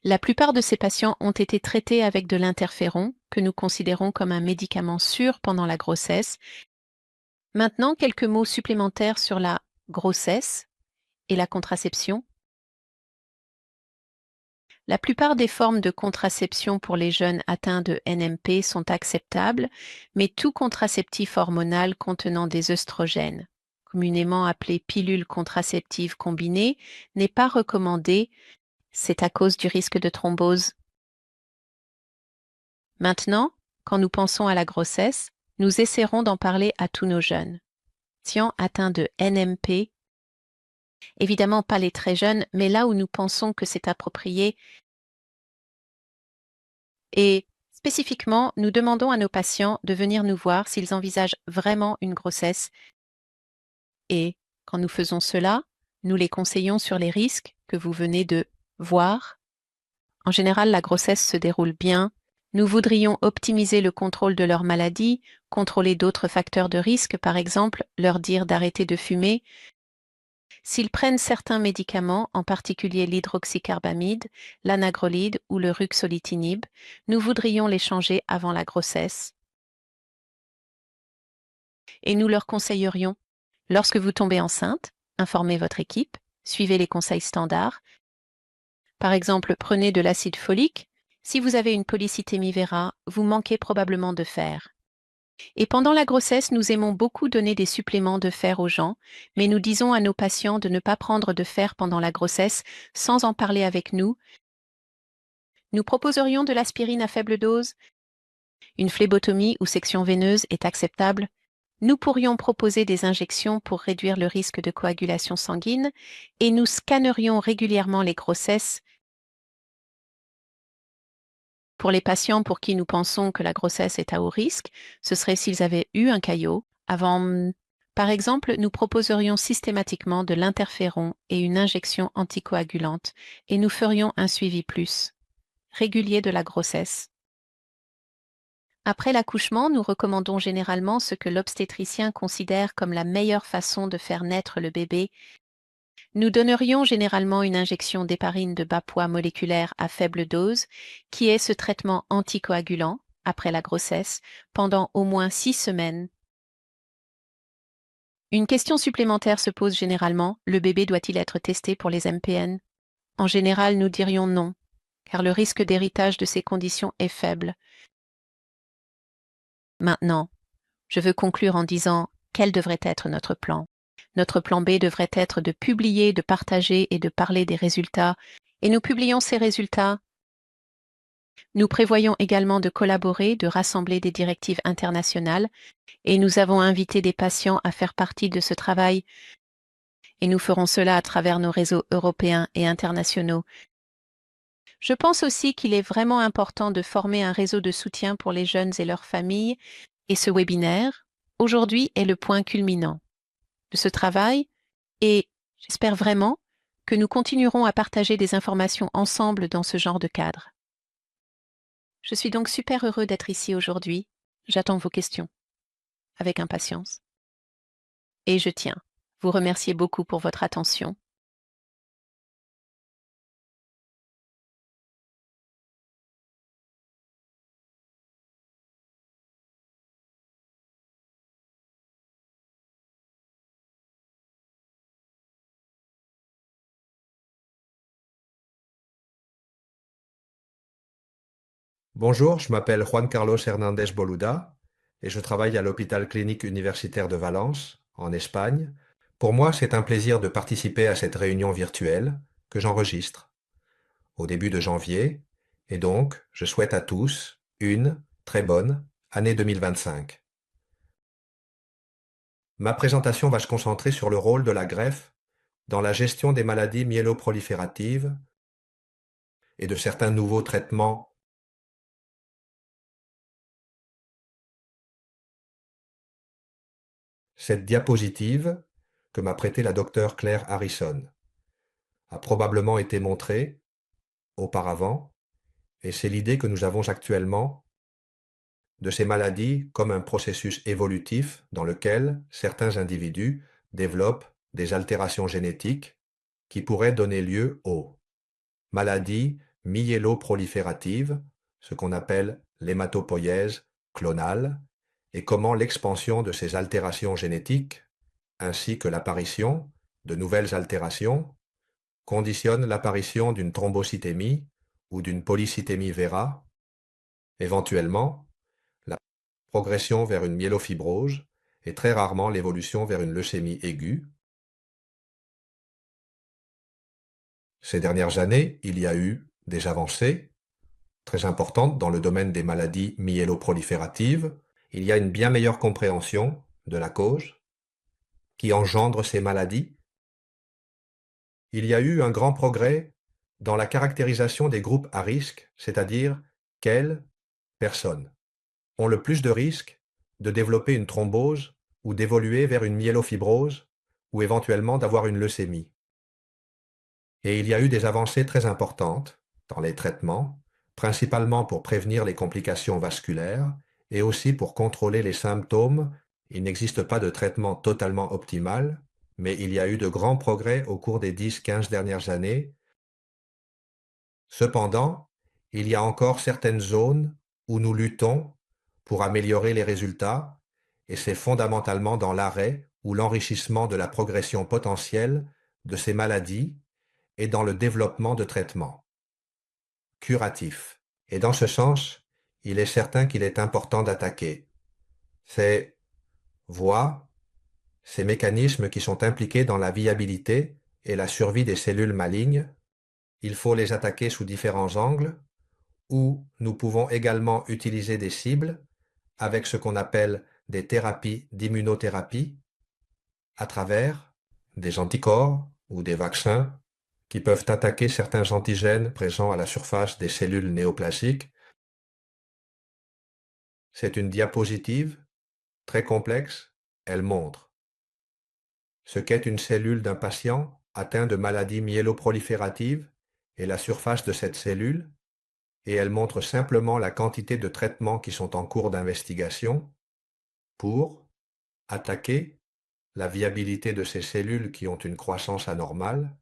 La plupart de ces patients ont été traités avec de l'interféron, que nous considérons comme un médicament sûr pendant la grossesse. Maintenant, quelques mots supplémentaires sur la grossesse et la contraception. La plupart des formes de contraception pour les jeunes atteints de NMP sont acceptables, mais tout contraceptif hormonal contenant des œstrogènes, communément appelé pilule contraceptive combinée, n'est pas recommandé. C'est à cause du risque de thrombose. Maintenant, quand nous pensons à la grossesse, nous essaierons d'en parler à tous nos jeunes. Patients atteints de NMP, évidemment pas les très jeunes, mais là où nous pensons que c'est approprié. Et spécifiquement, nous demandons à nos patients de venir nous voir s'ils envisagent vraiment une grossesse. Et quand nous faisons cela, nous les conseillons sur les risques que vous venez de voir. En général, la grossesse se déroule bien. Nous voudrions optimiser le contrôle de leur maladie, contrôler d'autres facteurs de risque, par exemple, leur dire d'arrêter de fumer. S'ils prennent certains médicaments, en particulier l'hydroxycarbamide, l'anagrolide ou le ruxolitinib, nous voudrions les changer avant la grossesse. Et nous leur conseillerions, lorsque vous tombez enceinte, informez votre équipe, suivez les conseils standards. Par exemple, prenez de l'acide folique. Si vous avez une polycythémie vera, vous manquez probablement de fer. Et pendant la grossesse, nous aimons beaucoup donner des suppléments de fer aux gens, mais nous disons à nos patients de ne pas prendre de fer pendant la grossesse sans en parler avec nous. Nous proposerions de l'aspirine à faible dose. Une phlébotomie ou section veineuse est acceptable. Nous pourrions proposer des injections pour réduire le risque de coagulation sanguine et nous scannerions régulièrement les grossesses. Pour les patients pour qui nous pensons que la grossesse est à haut risque, ce serait s'ils avaient eu un caillot avant. Par exemple, nous proposerions systématiquement de l'interféron et une injection anticoagulante et nous ferions un suivi plus régulier de la grossesse. Après l'accouchement, nous recommandons généralement ce que l'obstétricien considère comme la meilleure façon de faire naître le bébé. Nous donnerions généralement une injection d'héparine de bas poids moléculaire à faible dose, qui est ce traitement anticoagulant, après la grossesse, pendant au moins 6 semaines. Une question supplémentaire se pose généralement, le bébé doit-il être testé pour les MPN? En général, nous dirions non, car le risque d'héritage de ces conditions est faible. Maintenant, je veux conclure en disant quel devrait être notre plan. Notre plan B devrait être de publier, de partager et de parler des résultats, et nous publions ces résultats. Nous prévoyons également de collaborer, de rassembler des directives internationales, et nous avons invité des patients à faire partie de ce travail, et nous ferons cela à travers nos réseaux européens et internationaux. Je pense aussi qu'il est vraiment important de former un réseau de soutien pour les jeunes et leurs familles, et ce webinaire, aujourd'hui, est le point culminant de ce travail, et j'espère vraiment que nous continuerons à partager des informations ensemble dans ce genre de cadre. Je suis donc super heureux d'être ici aujourd'hui. J'attends vos questions avec impatience. Et je tiens à vous remercier beaucoup pour votre attention. Bonjour, je m'appelle Juan Carlos Hernández Boluda et je travaille à l'hôpital clinique universitaire de Valence, en Espagne. Pour moi, c'est un plaisir de participer à cette réunion virtuelle que j'enregistre au début de janvier, et donc je souhaite à tous une très bonne année 2025. Ma présentation va se concentrer sur le rôle de la greffe dans la gestion des maladies myéloprolifératives et de certains nouveaux traitements. Cette diapositive, que m'a prêtée la docteure Claire Harrison, a probablement été montrée auparavant, et c'est l'idée que nous avons actuellement de ces maladies comme un processus évolutif dans lequel certains individus développent des altérations génétiques qui pourraient donner lieu aux maladies myéloprolifératives, ce qu'on appelle l'hématopoïèse clonale, et comment l'expansion de ces altérations génétiques, ainsi que l'apparition de nouvelles altérations, conditionne l'apparition d'une thrombocytémie ou d'une polycythémie vera, éventuellement la progression vers une myélofibrose et très rarement l'évolution vers une leucémie aiguë. Ces dernières années, il y a eu des avancées très importantes dans le domaine des maladies myéloprolifératives. Il y a une bien meilleure compréhension de la cause qui engendre ces maladies. Il y a eu un grand progrès dans la caractérisation des groupes à risque, c'est-à-dire quelles personnes ont le plus de risques de développer une thrombose ou d'évoluer vers une myélofibrose ou éventuellement d'avoir une leucémie. Et il y a eu des avancées très importantes dans les traitements, principalement pour prévenir les complications vasculaires et aussi pour contrôler les symptômes. Il n'existe pas de traitement totalement optimal, mais il y a eu de grands progrès au cours des 10-15 dernières années. Cependant, il y a encore certaines zones où nous luttons pour améliorer les résultats, et c'est fondamentalement dans l'arrêt ou l'enrichissement de la progression potentielle de ces maladies et dans le développement de traitements curatifs. Et dans ce sens, il est certain qu'il est important d'attaquer ces voies, ces mécanismes qui sont impliqués dans la viabilité et la survie des cellules malignes. Il faut les attaquer sous différents angles, où nous pouvons également utiliser des cibles avec ce qu'on appelle des thérapies d'immunothérapie à travers des anticorps ou des vaccins qui peuvent attaquer certains antigènes présents à la surface des cellules néoplasiques. C'est une diapositive très complexe. Elle montre ce qu'est une cellule d'un patient atteint de maladie myéloproliférative et la surface de cette cellule, et elle montre simplement la quantité de traitements qui sont en cours d'investigation pour attaquer la viabilité de ces cellules qui ont une croissance anormale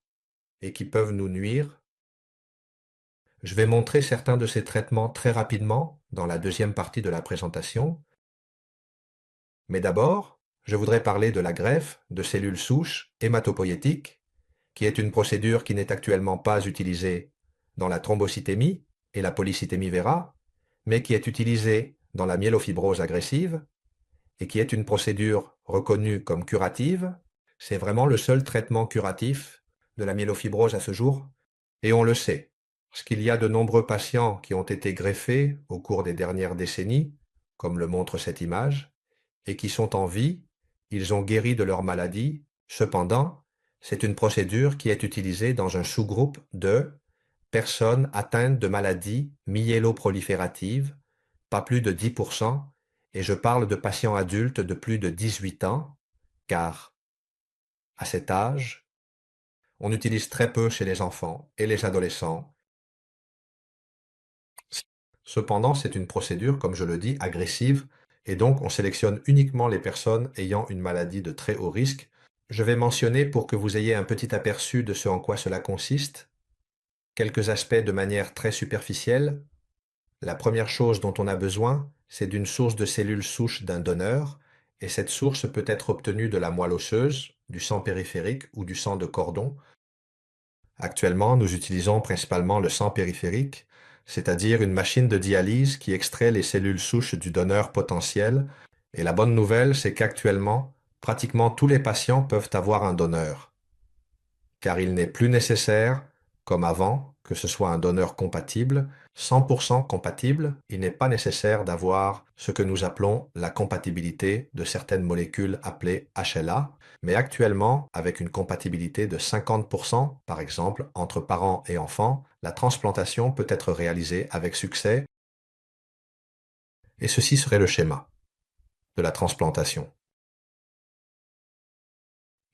et qui peuvent nous nuire. Je vais montrer certains de ces traitements très rapidement dans la deuxième partie de la présentation. Mais d'abord, je voudrais parler de la greffe de cellules souches hématopoïétiques, qui est une procédure qui n'est actuellement pas utilisée dans la thrombocytémie et la polycythémie vera, mais qui est utilisée dans la myélofibrose agressive et qui est une procédure reconnue comme curative. C'est vraiment le seul traitement curatif de la myélofibrose à ce jour, et on le sait, parce qu'il y a de nombreux patients qui ont été greffés au cours des dernières décennies, comme le montre cette image, et qui sont en vie, ils ont guéri de leur maladie. Cependant, c'est une procédure qui est utilisée dans un sous-groupe de personnes atteintes de maladies myéloprolifératives, pas plus de 10%, et je parle de patients adultes de plus de 18 ans, car à cet âge, on utilise très peu chez les enfants et les adolescents. Cependant, c'est une procédure, comme je le dis, agressive, et donc on sélectionne uniquement les personnes ayant une maladie de très haut risque. Je vais mentionner, pour que vous ayez un petit aperçu de ce en quoi cela consiste, quelques aspects de manière très superficielle. La première chose dont on a besoin, c'est d'une source de cellules souches d'un donneur, et cette source peut être obtenue de la moelle osseuse, du sang périphérique ou du sang de cordon. Actuellement, nous utilisons principalement le sang périphérique, c'est-à-dire une machine de dialyse qui extrait les cellules souches du donneur potentiel. Et la bonne nouvelle, c'est qu'actuellement, pratiquement tous les patients peuvent avoir un donneur, car il n'est plus nécessaire, comme avant, que ce soit un donneur compatible. 100% compatible, il n'est pas nécessaire d'avoir ce que nous appelons la compatibilité de certaines molécules appelées HLA, mais actuellement, avec une compatibilité de 50%, par exemple, entre parents et enfants, la transplantation peut être réalisée avec succès. Et ceci serait le schéma de la transplantation.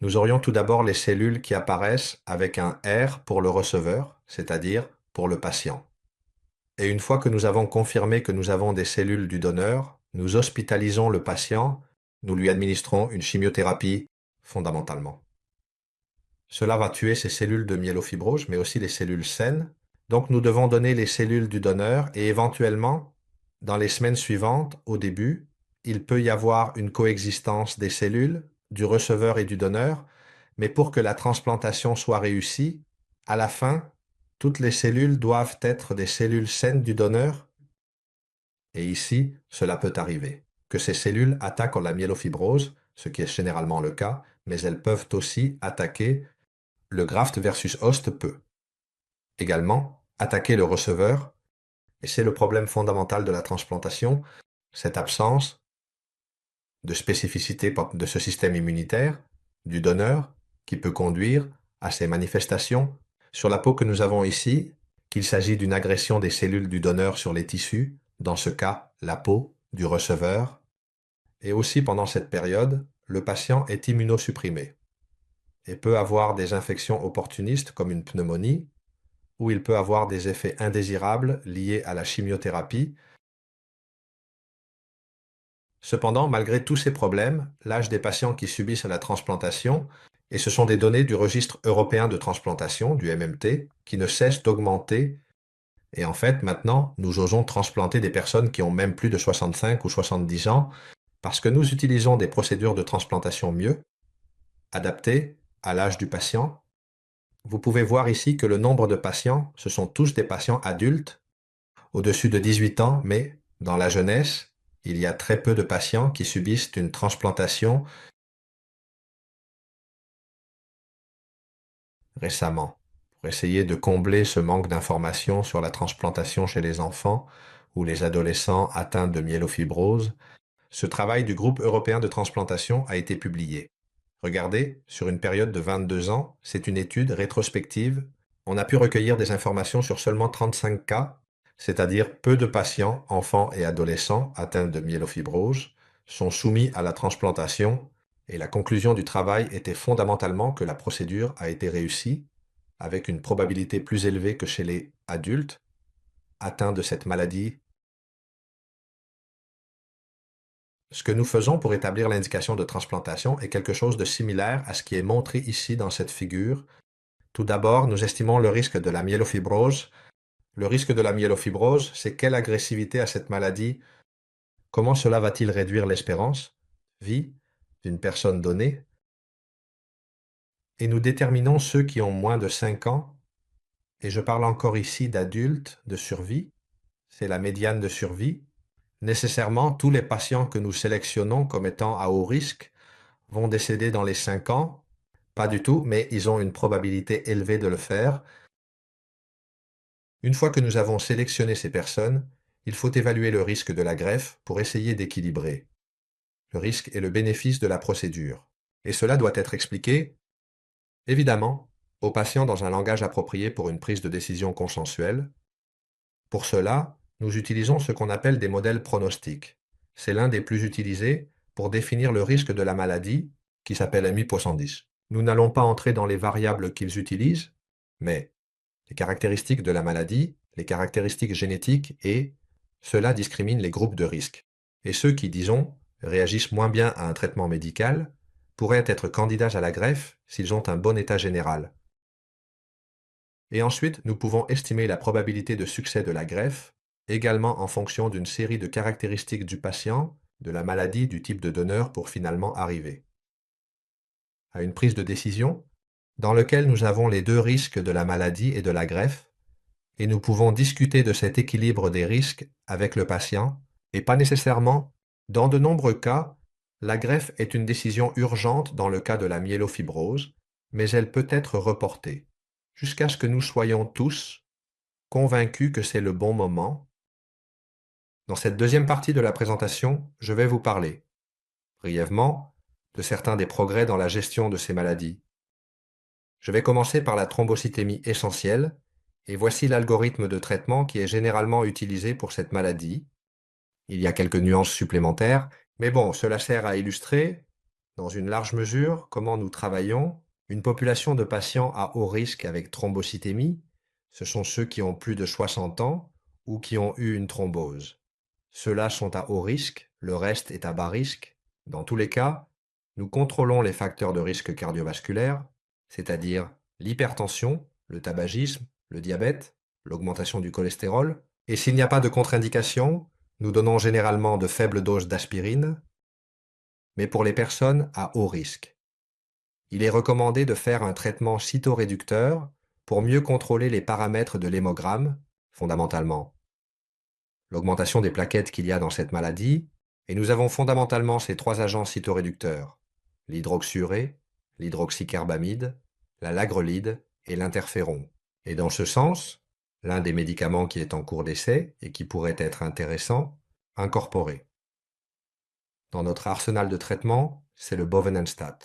Nous aurions tout d'abord les cellules qui apparaissent avec un R pour le receveur, c'est-à-dire pour le patient. Et une fois que nous avons confirmé que nous avons des cellules du donneur, nous hospitalisons le patient, nous lui administrons une chimiothérapie fondamentalement. Cela va tuer ces cellules de myélofibrose, mais aussi les cellules saines. Donc nous devons donner les cellules du donneur et éventuellement, dans les semaines suivantes, au début, il peut y avoir une coexistence des cellules, du receveur et du donneur, mais pour que la transplantation soit réussie, à la fin, toutes les cellules doivent être des cellules saines du donneur. Et ici, cela peut arriver, que ces cellules attaquent la myélofibrose, ce qui est généralement le cas, mais elles peuvent aussi attaquer le graft versus host peut également attaquer le receveur, et c'est le problème fondamental de la transplantation, cette absence de spécificité de ce système immunitaire du donneur qui peut conduire à ces manifestations. Sur la peau que nous avons ici, qu'il s'agit d'une agression des cellules du donneur sur les tissus, dans ce cas, la peau du receveur, et aussi pendant cette période, le patient est immunosupprimé et peut avoir des infections opportunistes comme une pneumonie, ou il peut avoir des effets indésirables liés à la chimiothérapie. Cependant, malgré tous ces problèmes, l'âge des patients qui subissent la transplantation, et ce sont des données du registre européen de transplantation, du MMT, qui ne cessent d'augmenter. Et en fait, maintenant, nous osons transplanter des personnes qui ont même plus de 65 ou 70 ans, parce que nous utilisons des procédures de transplantation mieux, adaptées à l'âge du patient. Vous pouvez voir ici que le nombre de patients, ce sont tous des patients adultes, au-dessus de 18 ans, mais dans la jeunesse, il y a très peu de patients qui subissent une transplantation récemment, pour essayer de combler ce manque d'informations sur la transplantation chez les enfants ou les adolescents atteints de myélofibrose. Ce travail du groupe européen de transplantation a été publié. Regardez, sur une période de 22 ans, c'est une étude rétrospective. On a pu recueillir des informations sur seulement 35 cas, c'est-à-dire peu de patients, enfants et adolescents atteints de myélofibrose, sont soumis à la transplantation, et la conclusion du travail était fondamentalement que la procédure a été réussie, avec une probabilité plus élevée que chez les adultes, atteints de cette maladie. Ce que nous faisons pour établir l'indication de transplantation est quelque chose de similaire à ce qui est montré ici dans cette figure. Tout d'abord, nous estimons le risque de la myélofibrose. Le risque de la myélofibrose, c'est quelle agressivité à cette maladie, comment cela va-t-il réduire l'espérance de vie d'une personne donnée. Et nous déterminons ceux qui ont moins de 5 ans, et je parle encore ici d'adultes de survie, c'est la médiane de survie. Nécessairement, tous les patients que nous sélectionnons comme étant à haut risque vont décéder dans les 5 ans. Pas du tout, mais ils ont une probabilité élevée de le faire. Une fois que nous avons sélectionné ces personnes, il faut évaluer le risque de la greffe pour essayer d'équilibrer le risque et le bénéfice de la procédure. Et cela doit être expliqué, évidemment, aux patients dans un langage approprié pour une prise de décision consensuelle. Pour cela, nous utilisons ce qu'on appelle des modèles pronostiques. C'est l'un des plus utilisés pour définir le risque de la maladie, qui s'appelle MI-70. Nous n'allons pas entrer dans les variables qu'ils utilisent, mais les caractéristiques de la maladie, les caractéristiques génétiques et cela discrimine les groupes de risque. Et ceux qui, disons, réagissent moins bien à un traitement médical pourraient être candidats à la greffe s'ils ont un bon état général. Et ensuite, nous pouvons estimer la probabilité de succès de la greffe, également en fonction d'une série de caractéristiques du patient, de la maladie, du type de donneur pour finalement arriver à une prise de décision dans laquelle nous avons les deux risques de la maladie et de la greffe, et nous pouvons discuter de cet équilibre des risques avec le patient, et pas nécessairement. Dans de nombreux cas, la greffe est une décision urgente dans le cas de la myélofibrose, mais elle peut être reportée, jusqu'à ce que nous soyons tous convaincus que c'est le bon moment. Dans cette deuxième partie de la présentation, je vais vous parler, brièvement, de certains des progrès dans la gestion de ces maladies. Je vais commencer par la thrombocytémie essentielle, et voici l'algorithme de traitement qui est généralement utilisé pour cette maladie. Il y a quelques nuances supplémentaires, mais bon, cela sert à illustrer, dans une large mesure, comment nous travaillons. Une population de patients à haut risque avec thrombocytémie, ce sont ceux qui ont plus de 60 ans ou qui ont eu une thrombose. Ceux-là sont à haut risque, le reste est à bas risque. Dans tous les cas, nous contrôlons les facteurs de risque cardiovasculaire, c'est-à-dire l'hypertension, le tabagisme, le diabète, l'augmentation du cholestérol, et s'il n'y a pas de contre-indication, nous donnons généralement de faibles doses d'aspirine, mais pour les personnes à haut risque. Il est recommandé de faire un traitement cytoréducteur pour mieux contrôler les paramètres de l'hémogramme, fondamentalement l'augmentation des plaquettes qu'il y a dans cette maladie, et nous avons fondamentalement ces trois agents cytoréducteurs, l'hydroxyurée, l'hydroxycarbamide, la lagrelide et l'interféron. Et dans ce sens, l'un des médicaments qui est en cours d'essai et qui pourrait être intéressant, incorporé. Dans notre arsenal de traitement, c'est le bovenenstat.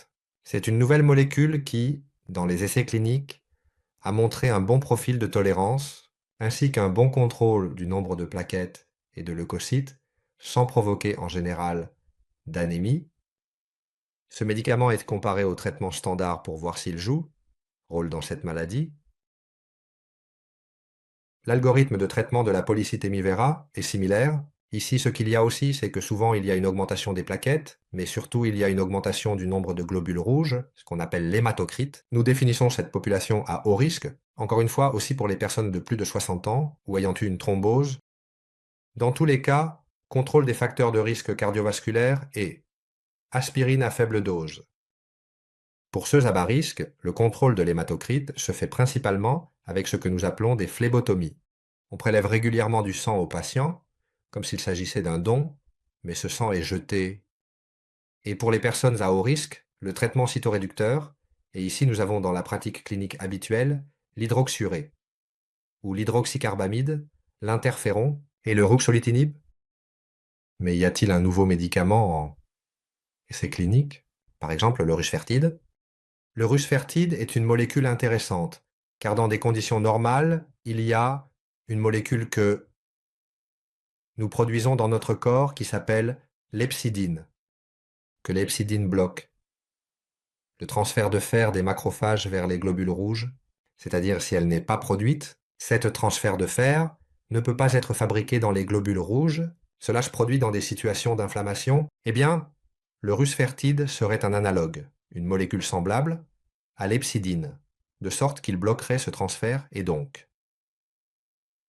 C'est une nouvelle molécule qui, dans les essais cliniques, a montré un bon profil de tolérance, ainsi qu'un bon contrôle du nombre de plaquettes et de leucocytes, sans provoquer en général d'anémie. Ce médicament est comparé au traitement standard pour voir s'il joue, rôle dans cette maladie. L'algorithme de traitement de la polycythémie vera est similaire. Ici, ce qu'il y a aussi, c'est que souvent il y a une augmentation des plaquettes, mais surtout il y a une augmentation du nombre de globules rouges, ce qu'on appelle l'hématocrite. Nous définissons cette population à haut risque, encore une fois aussi pour les personnes de plus de 60 ans ou ayant eu une thrombose. Dans tous les cas, contrôle des facteurs de risque cardiovasculaire et aspirine à faible dose. Pour ceux à bas risque, le contrôle de l'hématocrite se fait principalement avec ce que nous appelons des phlébotomies. On prélève régulièrement du sang aux patients, comme s'il s'agissait d'un don, mais ce sang est jeté. Et pour les personnes à haut risque, le traitement cytoréducteur, et ici nous avons dans la pratique clinique habituelle l'hydroxyurée, ou l'hydroxycarbamide, l'interféron et le ruxolitinib. Mais y a-t-il un nouveau médicament en essai clinique? Par exemple le rusfertide. Le rusfertide est une molécule intéressante, car dans des conditions normales, il y a une molécule que nous produisons dans notre corps qui s'appelle l'hepcidine, que l'hepcidine bloque. Le transfert de fer des macrophages vers les globules rouges, c'est-à-dire si elle n'est pas produite, cette transfert de fer ne peut pas être fabriqué dans les globules rouges, cela se produit dans des situations d'inflammation, eh bien, le rusfertide serait un analogue, une molécule semblable, à l'hepcidine, de sorte qu'il bloquerait ce transfert et donc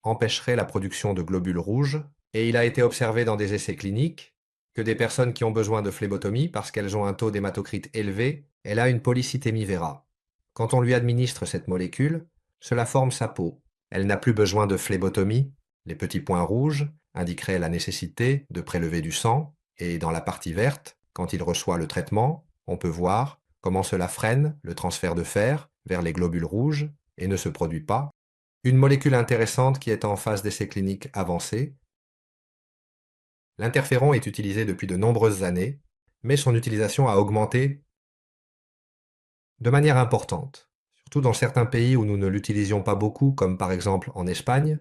empêcherait la production de globules rouges, et il a été observé dans des essais cliniques que des personnes qui ont besoin de phlébotomie parce qu'elles ont un taux d'hématocrite élevé, elle a une polycythémie vera. Quand on lui administre cette molécule, cela forme sa peau. Elle n'a plus besoin de phlébotomie. Les petits points rouges indiqueraient la nécessité de prélever du sang, et dans la partie verte, quand il reçoit le traitement, on peut voir comment cela freine le transfert de fer vers les globules rouges et ne se produit pas. Une molécule intéressante qui est en phase d'essai clinique avancé. L'interféron est utilisé depuis de nombreuses années, mais son utilisation a augmenté de manière importante, surtout dans certains pays où nous ne l'utilisions pas beaucoup, comme par exemple en Espagne,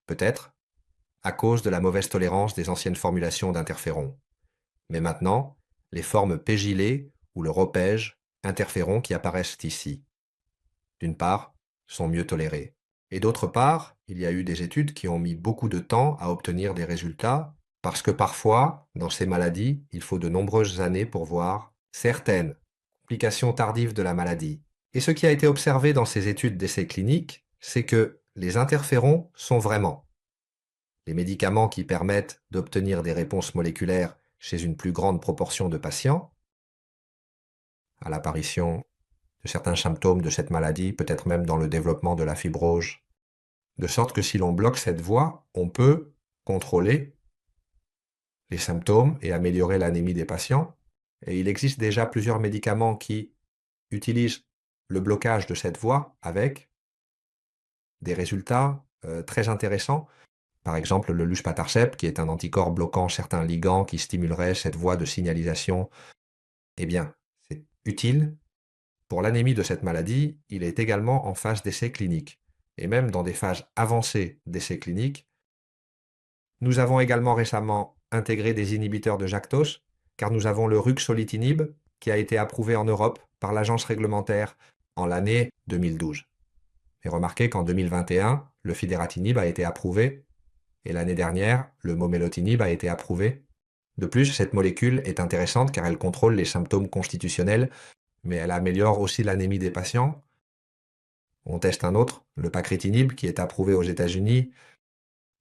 peut-être à cause de la mauvaise tolérance des anciennes formulations d'interféron. Mais maintenant, les formes pégylées ou le ropège interféron qui apparaissent ici, d'une part, sont mieux tolérés. Et d'autre part, il y a eu des études qui ont mis beaucoup de temps à obtenir des résultats, parce que parfois, dans ces maladies, il faut de nombreuses années pour voir certaines complications tardives de la maladie. Et ce qui a été observé dans ces études d'essais cliniques, c'est que les interférons sont vraiment les médicaments qui permettent d'obtenir des réponses moléculaires chez une plus grande proportion de patients, à l'apparition de certains symptômes de cette maladie, peut-être même dans le développement de la fibrose, de sorte que si l'on bloque cette voie, on peut contrôler les symptômes et améliorer l'anémie des patients. Et il existe déjà plusieurs médicaments qui utilisent le blocage de cette voie avec des résultats très intéressants. Par exemple, le luspatarcept, qui est un anticorps bloquant certains ligands qui stimuleraient cette voie de signalisation, eh bien, c'est utile. Pour l'anémie de cette maladie, il est également en phase d'essai clinique. Et même dans des phases avancées d'essai clinique, nous avons également récemment intégré des inhibiteurs de JAK-TOS, car nous avons le ruxolitinib qui a été approuvé en Europe par l'agence réglementaire en l'année 2012. Et remarquez qu'en 2021, le fidératinib a été approuvé, et l'année dernière, le momelotinib a été approuvé. De plus, cette molécule est intéressante car elle contrôle les symptômes constitutionnels, mais elle améliore aussi l'anémie des patients. On teste un autre, le pacritinib, qui est approuvé aux États-Unis,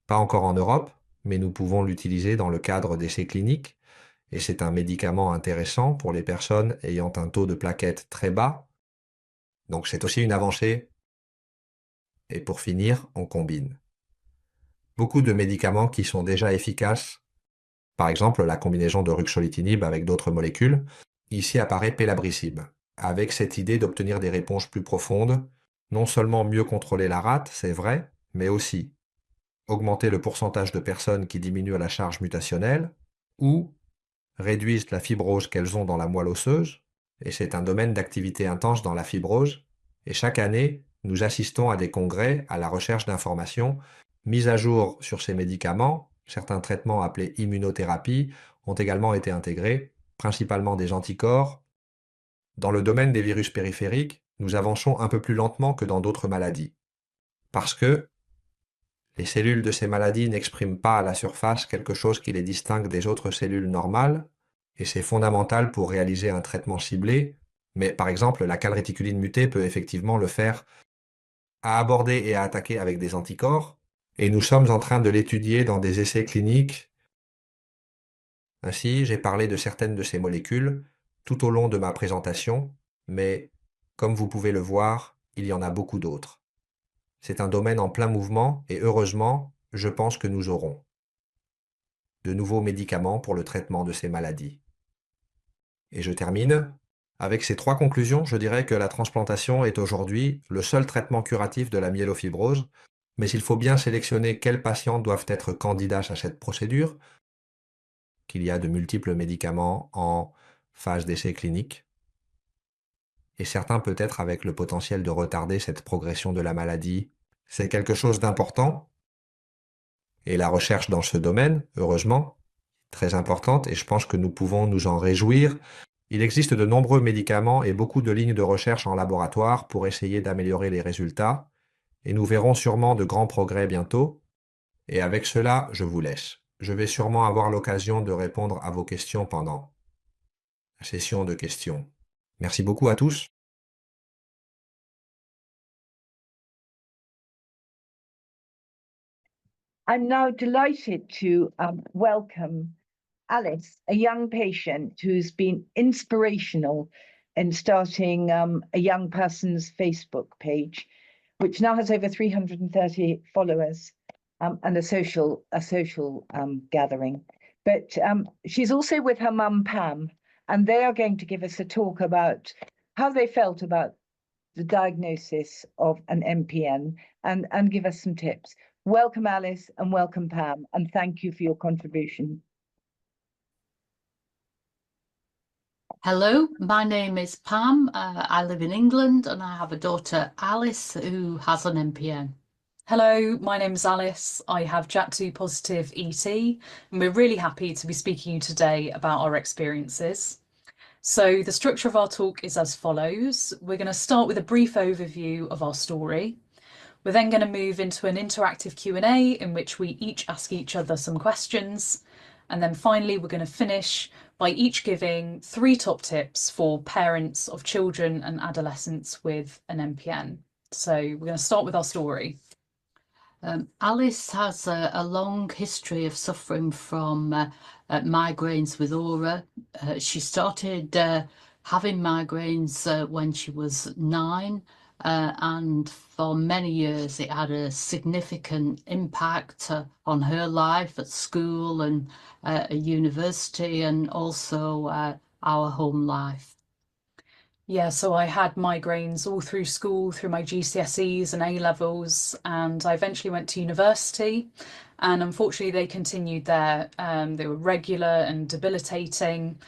pas encore en Europe, mais nous pouvons l'utiliser dans le cadre d'essais cliniques, et c'est un médicament intéressant pour les personnes ayant un taux de plaquettes très bas. Donc c'est aussi une avancée. Et pour finir, on combine beaucoup de médicaments qui sont déjà efficaces, par exemple la combinaison de ruxolitinib avec d'autres molécules. Ici apparaît pélabricib, avec cette idée d'obtenir des réponses plus profondes, non seulement mieux contrôler la rate, c'est vrai, mais aussi augmenter le pourcentage de personnes qui diminuent la charge mutationnelle ou réduisent la fibrose qu'elles ont dans la moelle osseuse, et c'est un domaine d'activité intense dans la fibrose, et chaque année, nous assistons à des congrès à la recherche d'informations mises à jour sur ces médicaments. Certains traitements appelés immunothérapie ont également été intégrés, principalement des anticorps. Dans le domaine des virus périphériques, nous avançons un peu plus lentement que dans d'autres maladies, parce que les cellules de ces maladies n'expriment pas à la surface quelque chose qui les distingue des autres cellules normales, et c'est fondamental pour réaliser un traitement ciblé, mais par exemple la calréticuline mutée peut effectivement le faire à aborder et à attaquer avec des anticorps, et nous sommes en train de l'étudier dans des essais cliniques. Ainsi, j'ai parlé de certaines de ces molécules tout au long de ma présentation, mais comme vous pouvez le voir, il y en a beaucoup d'autres. C'est un domaine en plein mouvement et heureusement, je pense que nous aurons de nouveaux médicaments pour le traitement de ces maladies. Et je termine avec ces 3 conclusions. Je dirais que la transplantation est aujourd'hui le seul traitement curatif de la myélofibrose, mais il faut bien sélectionner quels patients doivent être candidats à cette procédure, qu'il y a de multiples médicaments en phase d'essai clinique, et certains peut-être avec le potentiel de retarder cette progression de la maladie. C'est quelque chose d'important, et la recherche dans ce domaine, heureusement, très importante, et je pense que nous pouvons nous en réjouir. Il existe de nombreux médicaments et beaucoup de lignes de recherche en laboratoire pour essayer d'améliorer les résultats, et nous verrons sûrement de grands progrès bientôt. Et avec cela, je vous laisse. Je vais sûrement avoir l'occasion de répondre à vos questions pendant la session de questions. Merci beaucoup à tous. I'm now delighted to welcome Alice, a young patient who's been inspirational in starting a young person's Facebook page, which now has over 330 followers and a social gathering. But she's also with her mum, Pam, and they are going to give us a talk about how they felt about the diagnosis of an MPN and give us some tips. Welcome, Alice, and welcome, Pam, and thank you for your contribution. Hello, my name is Pam. I live in England and I have a daughter, Alice, who has an MPN. Hello, my name is Alice. I have JAK2 positive ET, and we're really happy to be speaking to you today about our experiences. So the structure of our talk is as follows. We're going to start with a brief overview of our story. We're then going to move into an interactive Q&A in which we each ask each other some questions. And then finally, we're going to finish by each giving 3 top tips for parents of children and adolescents with an MPN. So we're going to start with our story. Alice has a long history of suffering from migraines with aura. She started having migraines when she was 9, and for many years it had a significant impact on her life at school and at university, and also our home life. Yeah, so I had migraines all through school, through my GCSEs and A-levels, and I eventually went to university, and unfortunately they continued there. They were regular and debilitating.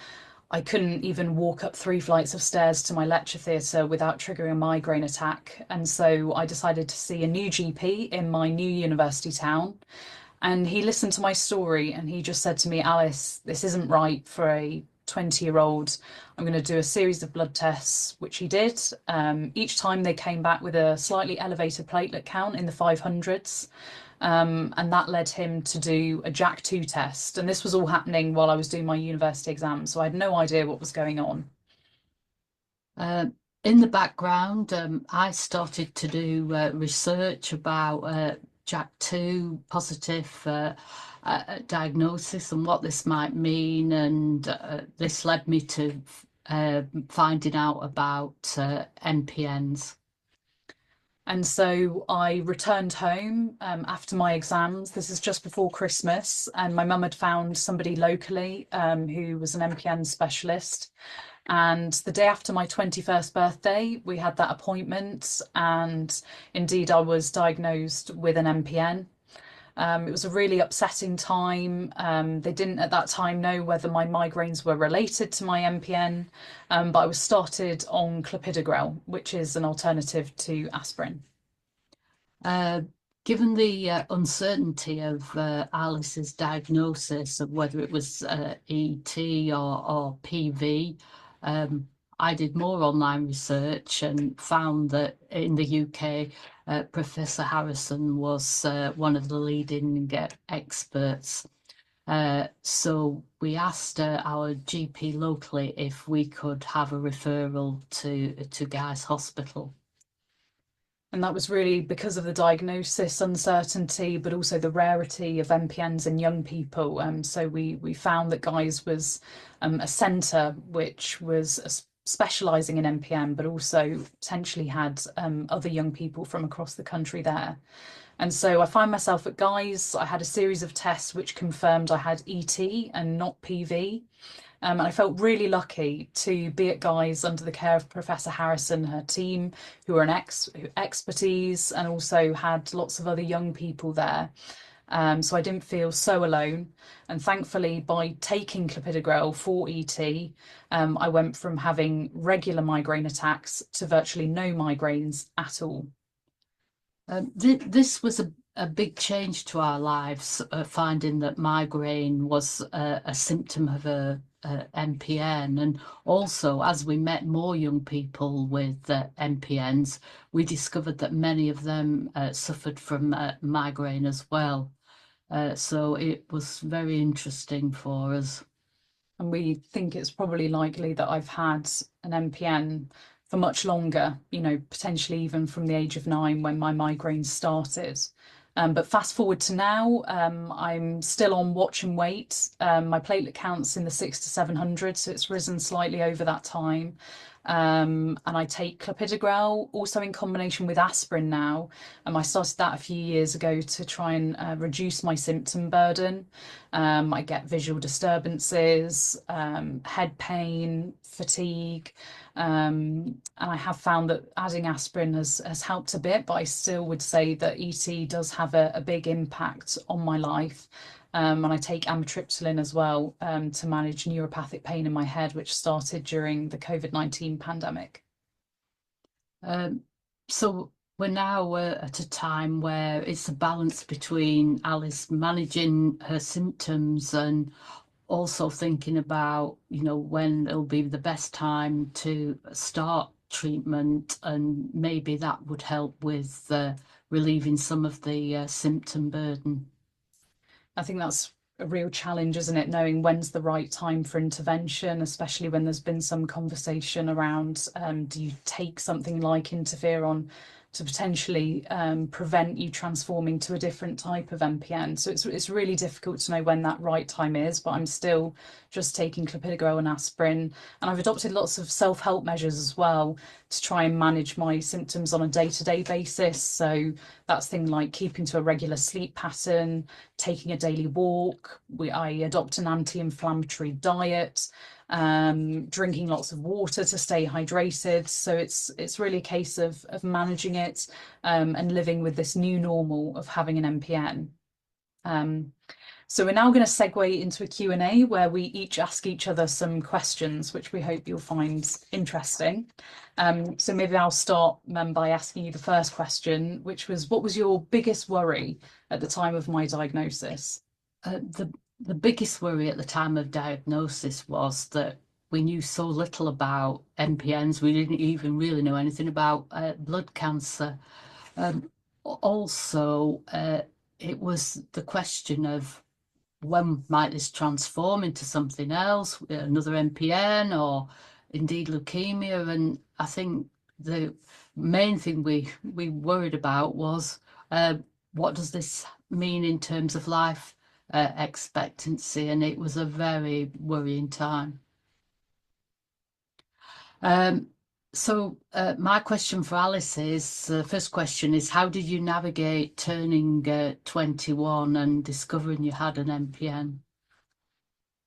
I couldn't even walk up 3 flights of stairs to my lecture theatre without triggering a migraine attack, and so I decided to see a new GP in my new university town, and he listened to my story and he just said to me, Alice, this isn't right for a 20-year-old. I'm going to do a series of blood tests, which he did. Each time they came back with a slightly elevated platelet count in the 500s. And that led him to do a JAK2 test. And this was all happening while I was doing my university exams, so I had no idea what was going on. In the background, I started to do research about JAK2 positive diagnosis and what this might mean, and this led me to finding out about MPNs. And so I returned home after my exams. This is just before Christmas, and my mum had found somebody locally who was an MPN specialist. And the day after my 21st birthday, we had that appointment, and indeed I was diagnosed with an MPN. It was a really upsetting time. They didn't at that time know whether my migraines were related to my MPN, but I was started on clopidogrel, which is an alternative to aspirin. Given the uncertainty of Alice's diagnosis of whether it was ET or PV, I did more online research and found that in the UK, Professor Harrison was one of the leading experts. So we asked our GP locally if we could have a referral to Guy's Hospital. And that was really because of the diagnosis uncertainty, but also the rarity of MPNs in young people. So we found that Guy's was a centre which was specialising in MPN, but also potentially had other young people from across the country there. And so I found myself at Guy's. I had a series of tests which confirmed I had ET and not PV. And I felt really lucky to be at Guy's under the care of Professor Harrison, her team, who were an expertise, and also had lots of other young people there. So I didn't feel so alone. And thankfully, by taking clopidogrel for ET, I went from having regular migraine attacks to virtually no migraines at all. This was a big change to our lives, finding that migraine was a symptom of a MPN. And also, as we met more young people with MPNs, we discovered that many of them suffered from migraine as well. So it was very interesting for us. And we think it's probably likely that I've had an MPN for much longer, you know, potentially even from the age of 9 when my migraines started. But fast forward to now, I'm still on watch and wait. My platelet count's in the 600 to 700, so it's risen slightly over that time. And I take clopidogrel also in combination with aspirin now. I started that a few years ago to try and reduce my symptom burden. I get visual disturbances, head pain, fatigue, and I have found that adding aspirin has helped a bit, but I still would say that ET does have a big impact on my life. And I take amitriptyline as well to manage neuropathic pain in my head, which started during the COVID-19 pandemic. So we're now at a time where it's a balance between Alice managing her symptoms and also thinking about, you know, when it'll be the best time to start treatment, and maybe that would help with relieving some of the symptom burden. I think that's a real challenge, isn't it? Knowing when's the right time for intervention, especially when there's been some conversation around, do you take something like interferon to potentially prevent you transforming to a different type of MPN? So it's really difficult to know when that right time is, but I'm still just taking clopidogrel and aspirin. And I've adopted lots of self-help measures as well to try and manage my symptoms on a day-to-day basis. So that's things like keeping to a regular sleep pattern, taking a daily walk. I adopt an anti-inflammatory diet, drinking lots of water to stay hydrated. So it's really a case of managing it and living with this new normal of having an MPN. So we're now going to segue into a Q&A where we each ask each other some questions, which we hope you'll find interesting. So maybe I'll start by asking you the first question, which was, what was your biggest worry at the time of my diagnosis? The biggest worry at the time of diagnosis was that we knew so little about MPNs. We didn't even really know anything about blood cancer. Also, it was the question of when might this transform into something else, another MPN or indeed leukemia. And I think the main thing we worried about was what does this mean in terms of life expectancy, and it was a very worrying time. So my question for Alice is, the first question is, how did you navigate turning 21 and discovering you had an MPN?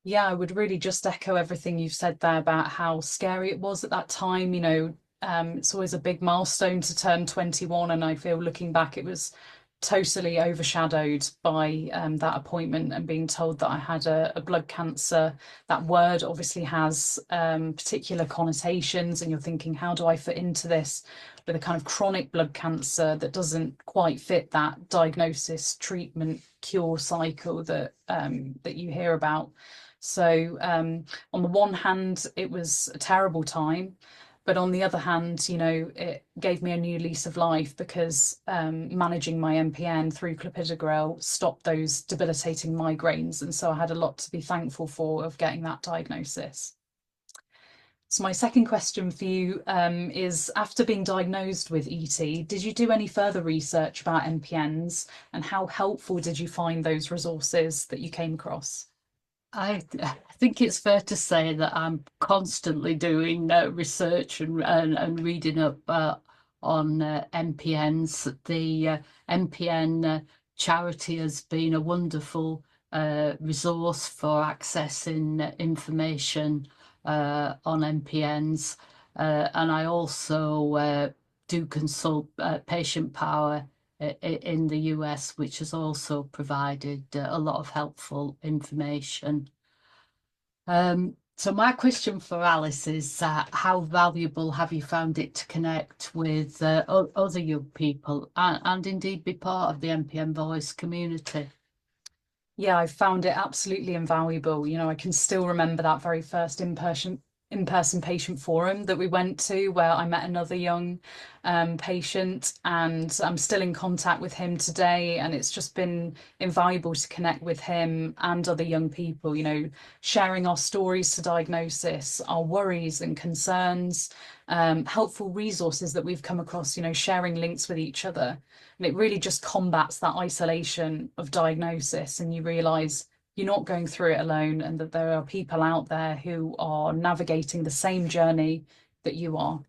Yeah, I would really just echo everything you've said there about how scary it was at that time. You know, it's always a big milestone to turn 21, and I feel looking back, it was totally overshadowed by that appointment and being told that I had a blood cancer. That word obviously has particular connotations, and you're thinking, how do I fit into this with a kind of chronic blood cancer that doesn't quite fit that diagnosis, treatment, cure cycle that that you hear about. So on the one hand, it was a terrible time. But on the other hand, you know, it gave me a new lease of life because managing my MPN through clopidogrel stopped those debilitating migraines. And so I had a lot to be thankful for of getting that diagnosis. So my second question for you is, after being diagnosed with ET, did you do any further research about MPNs, and how helpful did you find those resources that you came across? I think it's fair to say that I'm constantly doing research and reading up on MPNs. The MPN charity has been a wonderful resource for accessing information on MPNs, and I also do consult Patient Power in the US, which has also provided a lot of helpful information. So my question for Alice is, how valuable have you found it to connect with other young people and indeed be part of the MPN Voice community? Yeah, I found it absolutely invaluable. You know, I can still remember that very first in-person patient forum that we went to, where I met another young patient, and I'm still in contact with him today. And it's just been invaluable to connect with him and other young people, you know, sharing our stories to diagnosis, our worries and concerns, helpful resources that we've come across, you know, sharing links with each other. And it really just combats that isolation of diagnosis, and you realize you're not going through it alone, and that there are people out there who are navigating the same journey that you are.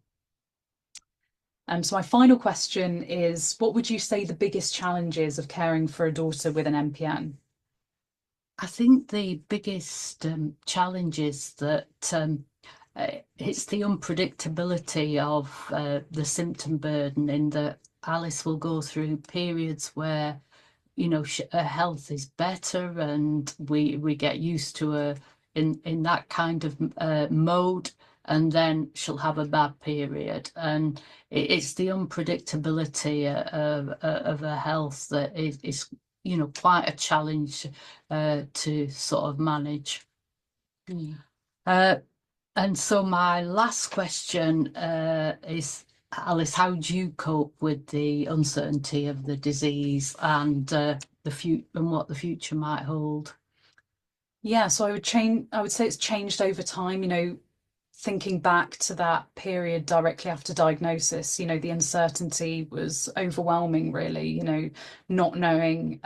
So my final question is, what would you say the biggest challenges of caring for a daughter with an MPN? I think the biggest challenge is that it's the unpredictability of the symptom burden, in that Alice will go through periods where, you know, her health is better, and we get used to her in that kind of mode, and then she'll have a bad period, and it's the unpredictability of her health that is, you know, quite a challenge to sort of manage. And so my last question is, Alice, how do you cope with the uncertainty of the disease and what the future might hold? Yeah, so I would say it's changed over time, you know, thinking back to that period directly after diagnosis, you know, the uncertainty was overwhelming, really, you know, not knowing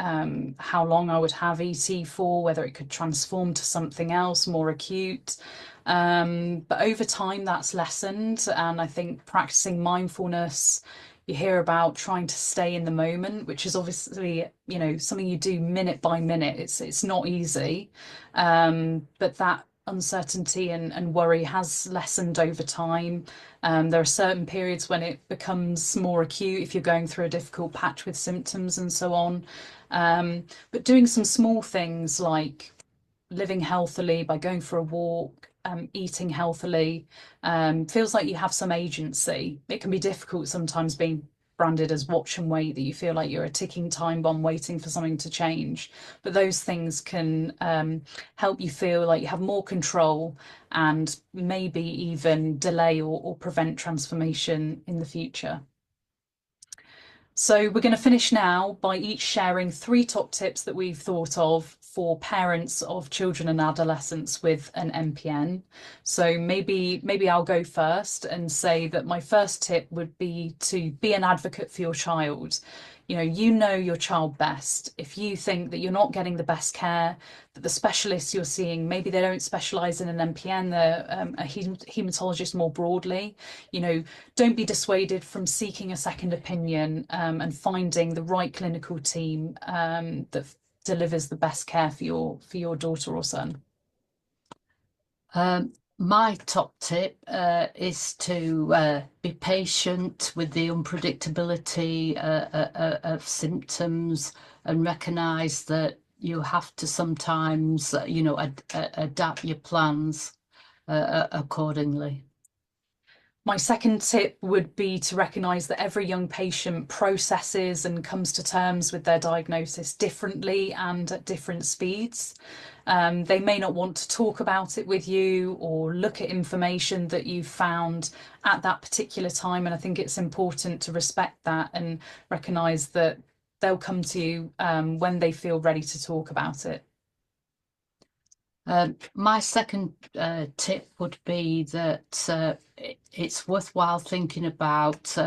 how long I would have ET for, whether it could transform to something else more acute. But over time that's lessened, and I think practicing mindfulness, you hear about trying to stay in the moment, which is obviously, you know, something you do minute by minute. It's not easy, but that uncertainty and worry has lessened over time. There are certain periods when it becomes more acute if you're going through a difficult patch with symptoms and so on. But doing some small things like living healthily by going for a walk, eating healthily, feels like you have some agency. It can be difficult sometimes being branded as watch and wait, that you feel like you're a ticking time bomb waiting for something to change. But those things can help you feel like you have more control, and maybe even delay or prevent transformation in the future. So we're going to finish now by each sharing 3 top tips that we've thought of for parents of children and adolescents with an MPN. So maybe I'll go first and say that my first tip would be to be an advocate for your child. You know your child best. If you think that you're not getting the best care, that the specialists you're seeing, maybe they don't specialize in an MPN, they're a hematologist more broadly, don't be dissuaded from seeking a second opinion and finding the right clinical team that delivers the best care for your daughter or son. My top tip is to be patient with the unpredictability of symptoms, and recognise that you have to sometimes, adapt your plans accordingly. My second tip would be to recognise that every young patient processes and comes to terms with their diagnosis differently and at different speeds. They may not want to talk about it with you or look at information that you've found at that particular time. And I think it's important to respect that and recognise that they'll come to you when they feel ready to talk about it. My second tip would be that it's worthwhile thinking about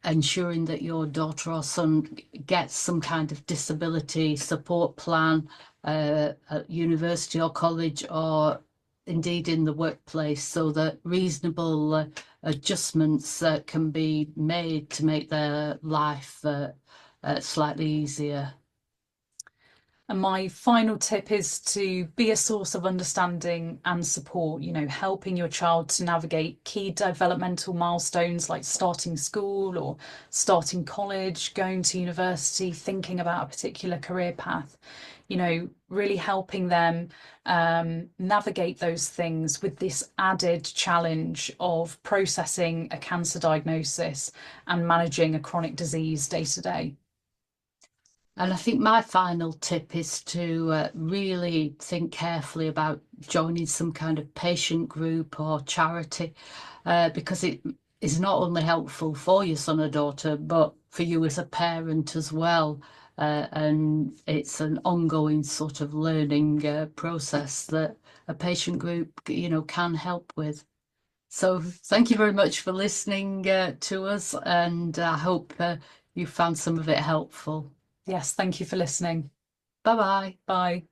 ensuring that your daughter or son gets some kind of disability support plan at university or college, or indeed in the workplace, so that reasonable adjustments can be made to make their life slightly easier. And my final tip is to be a source of understanding and support, helping your child to navigate key developmental milestones like starting school or starting college, going to university, thinking about a particular career path, really helping them navigate those things with this added challenge of processing a cancer diagnosis and managing a chronic disease day to day. And I think my final tip is to really think carefully about joining some kind of patient group or charity, because it is not only helpful for your son or daughter, but for you as a parent as well. And it's an ongoing sort of learning process that a patient group, can help with. So thank you very much for listening to us, and I hope you found some of it helpful. Yes, thank you for listening. Bye-bye. Bye.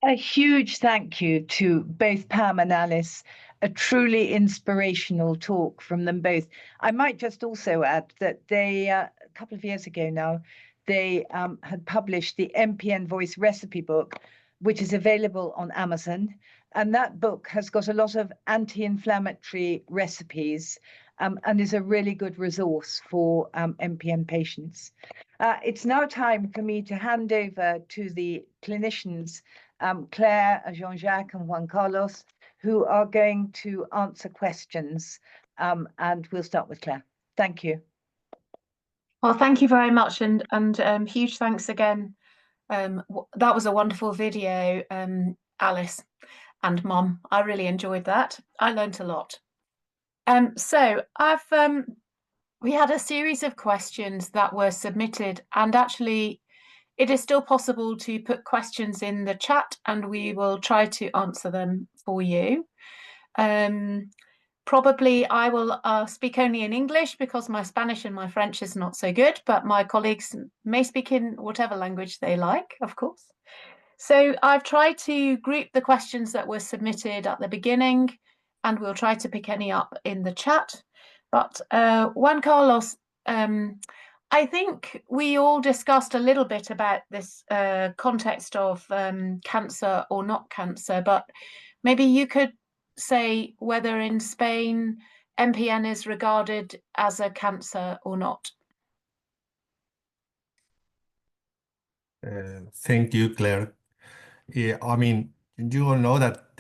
A huge thank you to both Pam and Alice. A truly inspirational talk from them both. I might just also add that they, a couple of years ago now, they had published the MPN Voice recipe book, which is available on Amazon. And that book has got a lot of anti-inflammatory recipes and is a really good resource for MPN patients. It's now time for me to hand over to the clinicians, Claire, Jean-Jacques and Juan Carlos, who are going to answer questions. And we'll start with Claire. Thank you. Well, thank you very much, and huge thanks again. That was a wonderful video, Alice and Mom. I really enjoyed that. I learnt a lot. So we had a series of questions that were submitted, and actually it is still possible to put questions in the chat and we will try to answer them for you. Probably I will speak only in English because my Spanish and my French is not so good, but my colleagues may speak in whatever language they like, of course. So I've tried to group the questions that were submitted at the beginning, and we'll try to pick any up in the chat. But Juan Carlos, I think we all discussed a little bit about this context of cancer or not cancer, but maybe you could say whether in Spain MPN is regarded as a cancer or not. Thank you, Claire. I mean, you all know that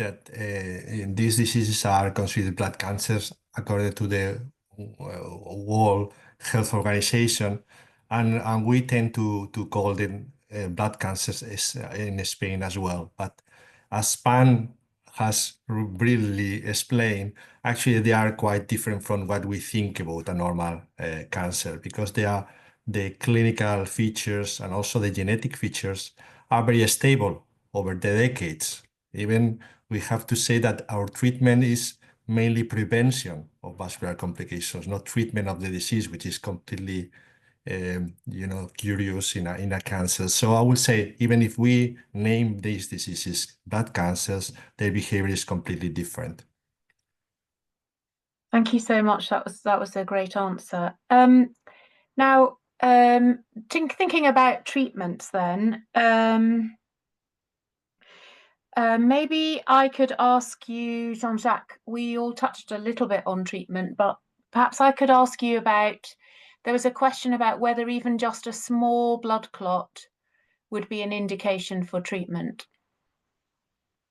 these diseases are considered blood cancers according to the World Health Organization, and we tend to call them blood cancers in Spain as well. But as Pam has brilliantly explained, actually they are quite different from what we think about a normal cancer, because the clinical features and also the genetic features are very stable over the decades. Even we have to say that our treatment is mainly prevention of vascular complications, not treatment of the disease, which is completely, curious in a cancer. So I would say, even if we name these diseases blood cancers, their behavior is completely different. Thank you so much. That was a great answer. Now, thinking about treatments then, maybe I could ask you, Jean-Jacques, we all touched a little bit on treatment, but perhaps I could ask you about, there was a question about whether even just a small blood clot would be an indication for treatment.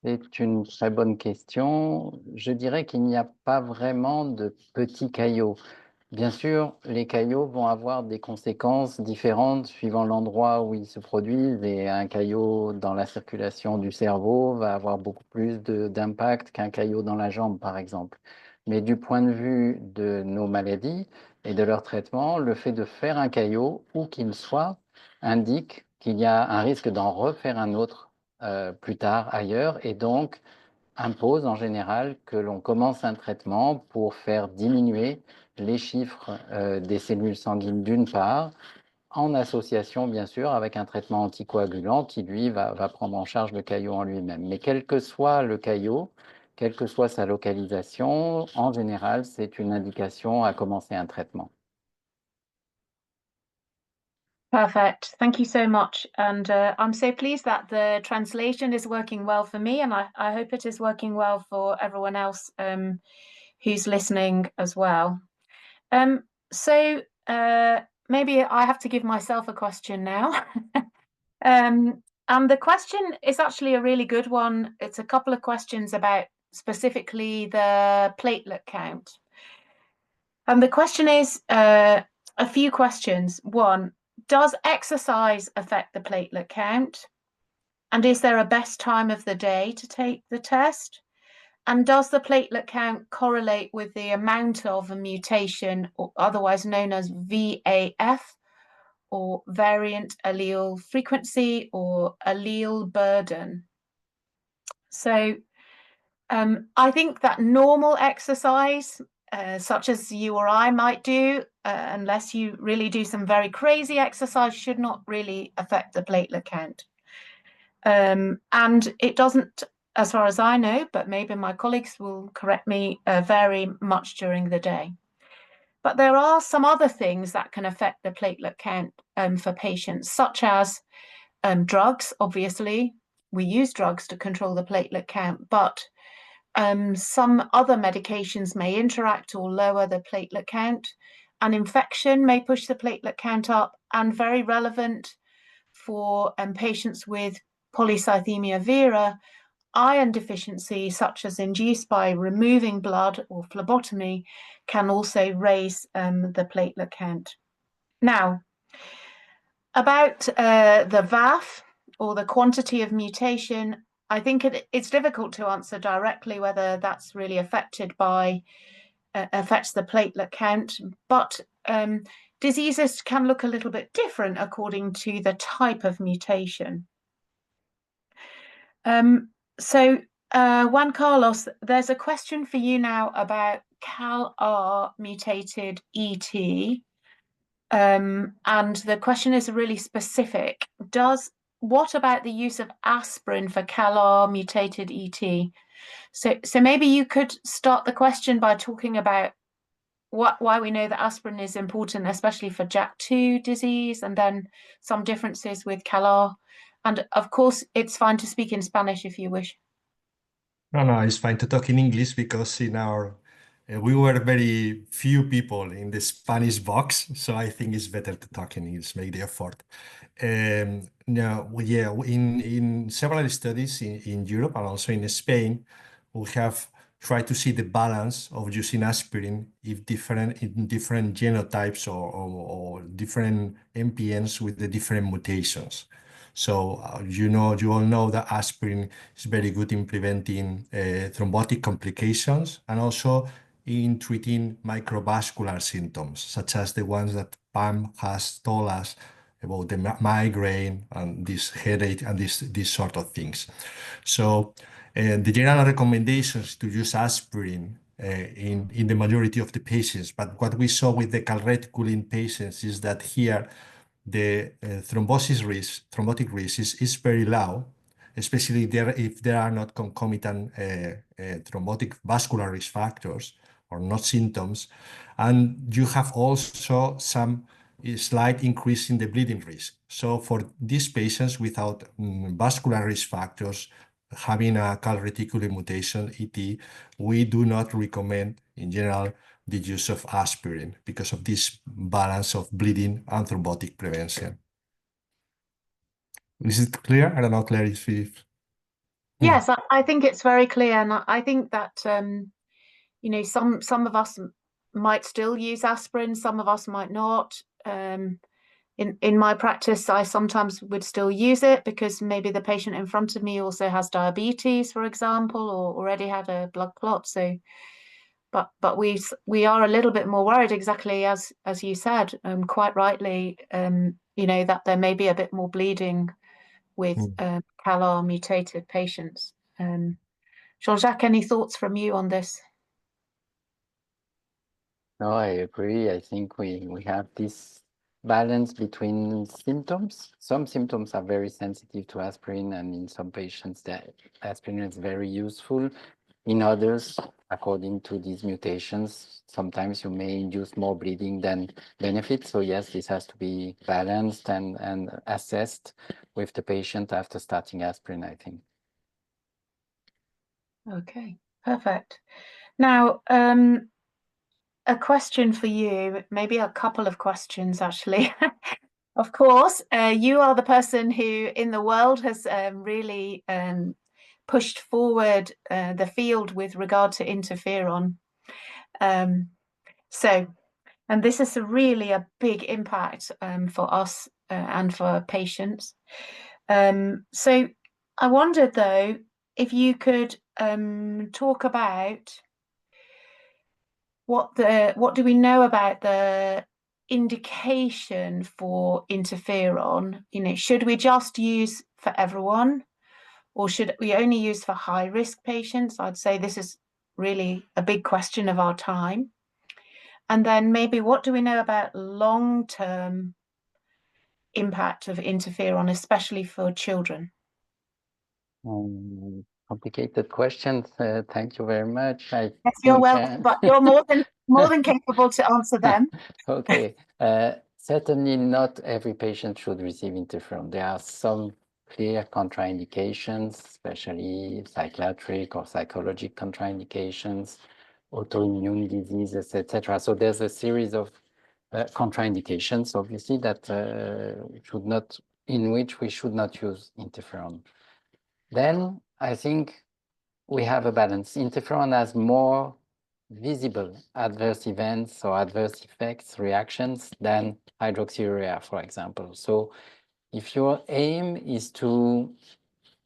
C'est une très bonne question. Je dirais qu'il n'y a pas vraiment de petits caillots. Bien sûr, les caillots vont avoir des conséquences différentes suivant l'endroit où ils se produisent, et un caillot dans la circulation du cerveau va avoir beaucoup plus d'impact qu'un caillot dans la jambe, par exemple. Mais du point de vue de nos maladies et de leur traitement, le fait de faire un caillot, où qu'il soit, indique qu'il y a un risque d'en refaire un autre plus tard ailleurs, et donc impose en général que l'on commence un traitement pour faire diminuer les chiffres des cellules sanguines d'une part, en association bien sûr avec un traitement anticoagulant qui lui va prendre en charge le caillot en lui-même. Mais quel que soit le caillot, quelle que soit sa localisation, en général c'est une indication à commencer un traitement. Perfect. Thank you so much. And I'm so pleased that the translation is working well for me, and I hope it is working well for everyone else who's listening as well. So maybe I have to give myself a question now. And the question is actually a really good one. It's a couple of questions about specifically the platelet count. And the question is a few questions. One, does exercise affect the platelet count? And is there a best time of the day to take the test? And does the platelet count correlate with the amount of a mutation, or otherwise known as VAF, or variant allele frequency, or allele burden? So I think that normal exercise, such as you or I might do, unless you really do some very crazy exercise, should not really affect the platelet count. And it doesn't, as far as I know, but maybe my colleagues will correct me, vary much during the day. But there are some other things that can affect the platelet count for patients, such as drugs. Obviously, we use drugs to control the platelet count, but some other medications may interact or lower the platelet count. An infection may push the platelet count up, and very relevant for patients with polycythemia vera, iron deficiency, such as induced by removing blood or phlebotomy, can also raise the platelet count. Now, about the VAF, or the quantity of mutation, I think it's difficult to answer directly whether that's really affected by, affects the platelet count, but diseases can look a little bit different according to the type of mutation. So Juan Carlos, there's a question for you now about CALR mutated ET. And the question is really specific. What about the use of aspirin for CALR mutated ET? So maybe you could start the question by talking about why we know that aspirin is important, especially for JAK2 disease, and then some differences with CALR. And of course, it's fine to speak in Spanish if you wish. No, it's fine to talk in English because in our we were very few people in the Spanish box, so I think it's better to talk in English, make the effort. Now, yeah, in several studies in Europe and also in Spain, we have tried to see the balance of using aspirin in different genotypes or different MPNs with the different mutations. So you all know that aspirin is very good in preventing thrombotic complications and also in treating microvascular symptoms, such as the ones that Pam has told us about the migraine and this headache and these sort of things. So the general recommendation is to use aspirin in the majority of the patients. But what we saw with the calreticulin patients is that here the thrombotic risk is very low, especially if there are not concomitant thrombotic vascular risk factors or not symptoms. And you have also some slight increase in the bleeding risk. So for these patients without vascular risk factors, having a calreticulin mutation, ET, we do not recommend in general the use of aspirin because of this balance of bleeding and thrombotic prevention. Is it clear? I don't know, Claire, if Yes, I think it's very clear, and I think that some of us might still use aspirin, some of us might not. In my practice, I sometimes would still use it because maybe the patient in front of me also has diabetes, for example, or already had a blood clot. So, but we are a little bit more worried, exactly as you said, quite rightly, that there may be a bit more bleeding with CALR mutated patients. Jean-Jacques, any thoughts from you on this? No, I agree. I think we have this balance between symptoms. Some symptoms are very sensitive to aspirin, and in some patients that aspirin is very useful. In others, according to these mutations, sometimes you may induce more bleeding than benefit. So yes, this has to be balanced and assessed with the patient after starting aspirin, I think. Okay, perfect. Now, a question for you, maybe a couple of questions actually. Of course, you are the person who in the world has really pushed forward the field with regard to interferon. So And this is really a big impact for us and for patients. So I wondered though, if you could talk about what do we know about the indication for interferon? You know, should we just use for everyone, or should we only use for high risk patients? I'd say this is really a big question of our time. And then maybe what do we know about long-term impact of interferon, especially for children? Complicated questions. Thank you very much. Yes, you're welcome, but you're more than capable to answer them. Okay. Certainly not every patient should receive interferon. There are some clear contraindications, especially psychiatric or psychological contraindications, autoimmune diseases, etc. So there's a series of contraindications, obviously, that in which we should not use interferon. Then I think we have a balance. Interferon has more visible adverse events or adverse effects, reactions than hydroxyurea, for example. So if your aim is to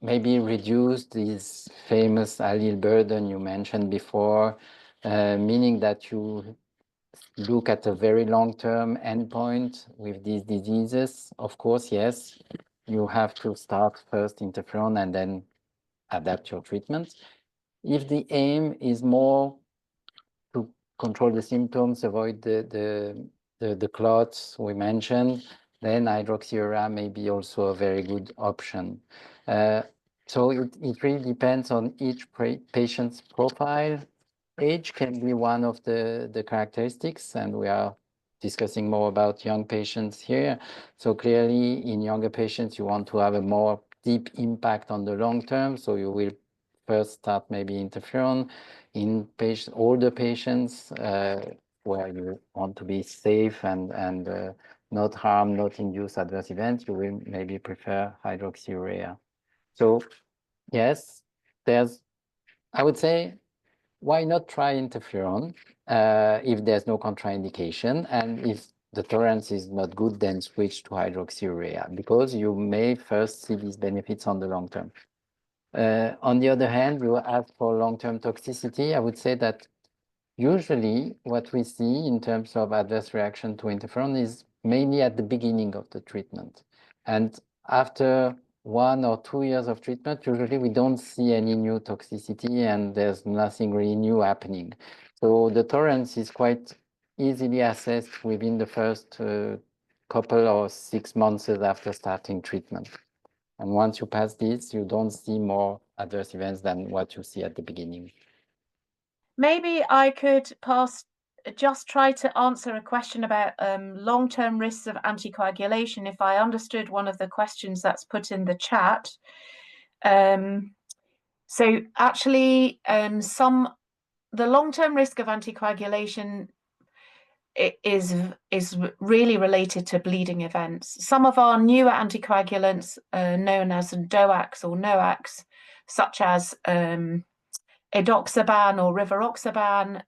maybe reduce this famous allele burden you mentioned before, meaning that you look at a very long-term endpoint with these diseases, of course, yes, you have to start first interferon and then adapt your treatment. If the aim is more to control the symptoms, avoid the clots we mentioned, then hydroxyurea may be also a very good option. So it really depends on each patient's profile. Age can be one of the characteristics, and we are discussing more about young patients here. So clearly in younger patients, you want to have a more deep impact on the long term. So you will first start maybe interferon. In older patients where you want to be safe and not harm, not induce adverse events, you will maybe prefer hydroxyurea. So yes, I would say, why not try interferon if there's no contraindication, and if the tolerance is not good, then switch to hydroxyurea, because you may first see these benefits on the long term. On the other hand, you ask for long-term toxicity. I would say that usually what we see in terms of adverse reaction to interferon is mainly at the beginning of the treatment. And after 1 or 2 years of treatment, usually we don't see any new toxicity and there's nothing really new happening. So the tolerance is quite easily assessed within the first couple or 6 months after starting treatment. And once you pass this, you don't see more adverse events than what you see at the beginning. Maybe I could just try to answer a question about long-term risks of anticoagulation, if I understood one of the questions that's put in the chat. So actually, the long-term risk of anticoagulation is really related to bleeding events. Some of our newer anticoagulants, known as DOACs or NOACs, such as edoxaban or rivaroxaban,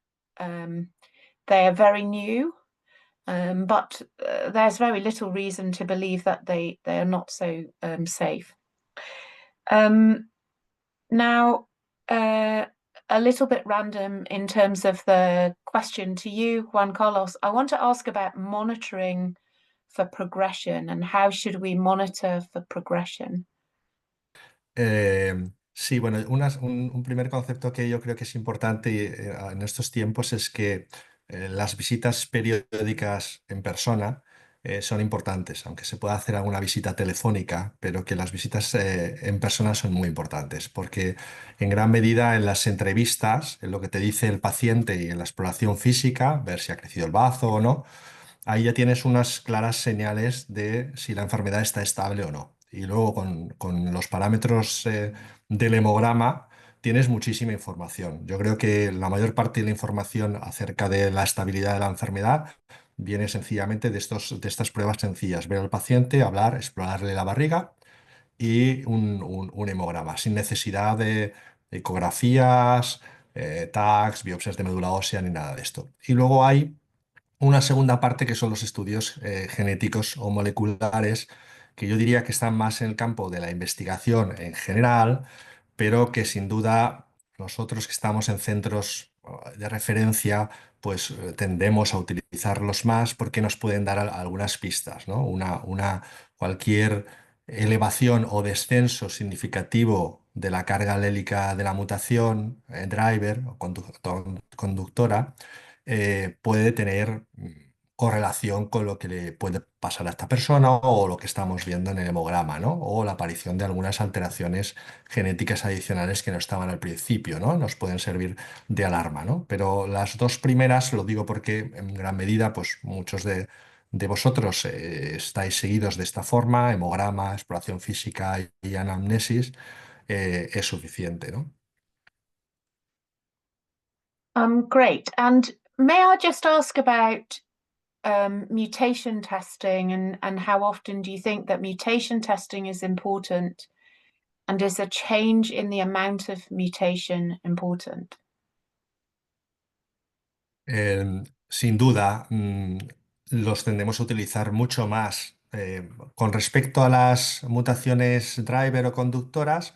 they are very new, but there's very little reason to believe that they are not so safe. Now, a little bit random in terms of the question to you, Juan Carlos, I want to ask about monitoring for progression and how should we monitor for progression? Sí, bueno, un primer concepto que yo creo que es importante en estos tiempos es que las visitas periódicas en persona son importantes, aunque se pueda hacer alguna visita telefónica, pero que las visitas en persona son muy importantes, porque en gran medida en las entrevistas, en lo que te dice el paciente y en la exploración física, ver si ha crecido el bazo o no, ahí ya tienes unas claras señales de si la enfermedad está estable o no. Y luego con los parámetros del hemograma tienes muchísima información. Yo creo que la mayor parte de la información acerca de la estabilidad de la enfermedad viene sencillamente de estas pruebas sencillas. Ver al paciente, hablar, explorarle la barriga y un hemograma, sin necesidad de ecografías, tags, biopsias de médula ósea ni nada de esto. Y luego hay una segunda parte que son los estudios genéticos o moleculares, que yo diría que están más en el campo de la investigación en general, pero que sin duda nosotros que estamos en centros de referencia, pues tendemos a utilizarlos más porque nos pueden dar algunas pistas, ¿no? Cualquier elevación o descenso significativo de la carga alélica de la mutación driver o conductora puede tener correlación con lo que le puede pasar a esta persona o lo que estamos viendo en el hemograma, ¿no? O la aparición de algunas alteraciones genéticas adicionales que no estaban al principio, ¿no? Nos pueden servir de alarma, ¿no? Pero las dos primeras, lo digo porque en gran medida, pues muchos de vosotros estáis seguidos de esta forma, hemograma, exploración física y anamnesis, es suficiente, ¿no? Great. And may I just ask about mutation testing and how often do you think that mutation testing is important? And is a change in the amount of mutation important? Sin duda, los tendemos a utilizar mucho más. Con respecto a las mutaciones driver o conductoras,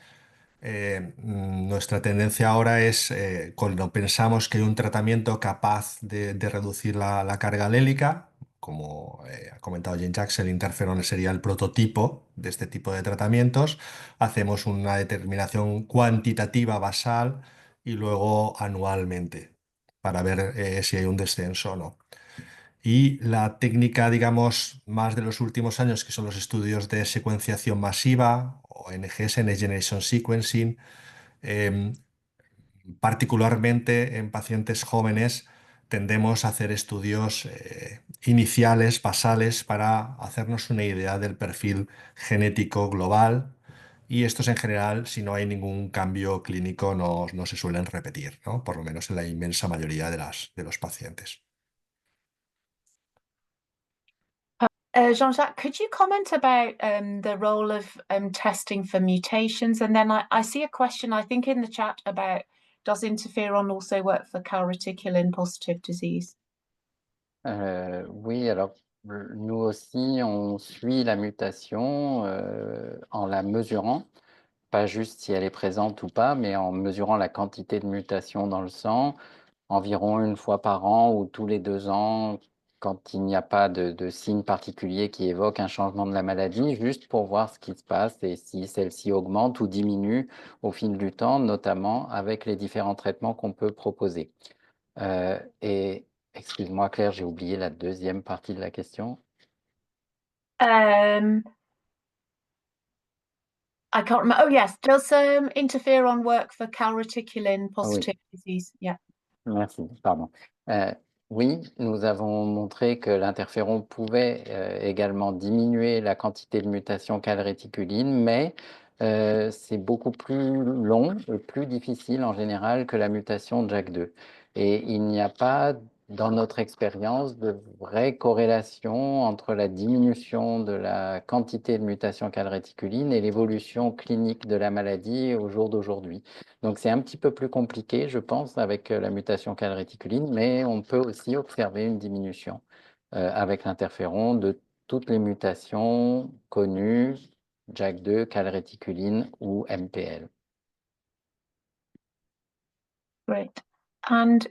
nuestra tendencia ahora es, cuando pensamos que hay un tratamiento capaz de reducir la carga alélica, como ha comentado Jane-Jacques, el interferón sería el prototipo de este tipo de tratamientos, hacemos una determinación cuantitativa basal y luego anualmente para ver si hay un descenso o no. Y la técnica, digamos, más de los últimos años, que son los estudios de secuenciación masiva o NGS, Next Generation Sequencing, em, particularmente en pacientes jóvenes, tendemos a hacer estudios iniciales, basales, para hacernos una idea del perfil genético global. Y estos en general, si no hay ningún cambio clínico, no se suelen repetir, ¿no? Por lo menos en la inmensa mayoría de los pacientes. Jean-Jacques, could you comment about the role of testing for mutations? And then I see a question, I think, in the chat about does interferon also work for calreticulin positive disease? Oui, alors nous aussi, on suit la mutation en la mesurant, pas juste si elle est présente ou pas, mais en mesurant la quantité de mutation dans le sang, environ une fois par an ou tous les 2 ans, quand il n'y a pas de signe particulier qui évoque un changement de la maladie, juste pour voir ce qui se passe et si celle-ci augmente ou diminue au fil du temps, notamment avec les différents traitements qu'on peut proposer. Et excuse-moi Claire, j'ai oublié la deuxième partie de la question. I can't remember. Oh yes, does interferon work for calreticulin positive disease? Yeah. Merci, pardon. Oui, nous avons montré que l'interféron pouvait également diminuer la quantité de mutation calréticuline, mais c'est beaucoup plus long et plus difficile en général que la mutation JAK2. Et il n'y a pas, dans notre expérience, de vraie corrélation entre la diminution de la quantité de mutation calréticuline et l'évolution clinique de la maladie au jour d'aujourd'hui. Donc c'est un petit peu plus compliqué, je pense, avec la mutation calréticuline, mais on peut aussi observer une diminution avec l'interféron de toutes les mutations connues, JAK2, calréticuline ou MPL. Great. And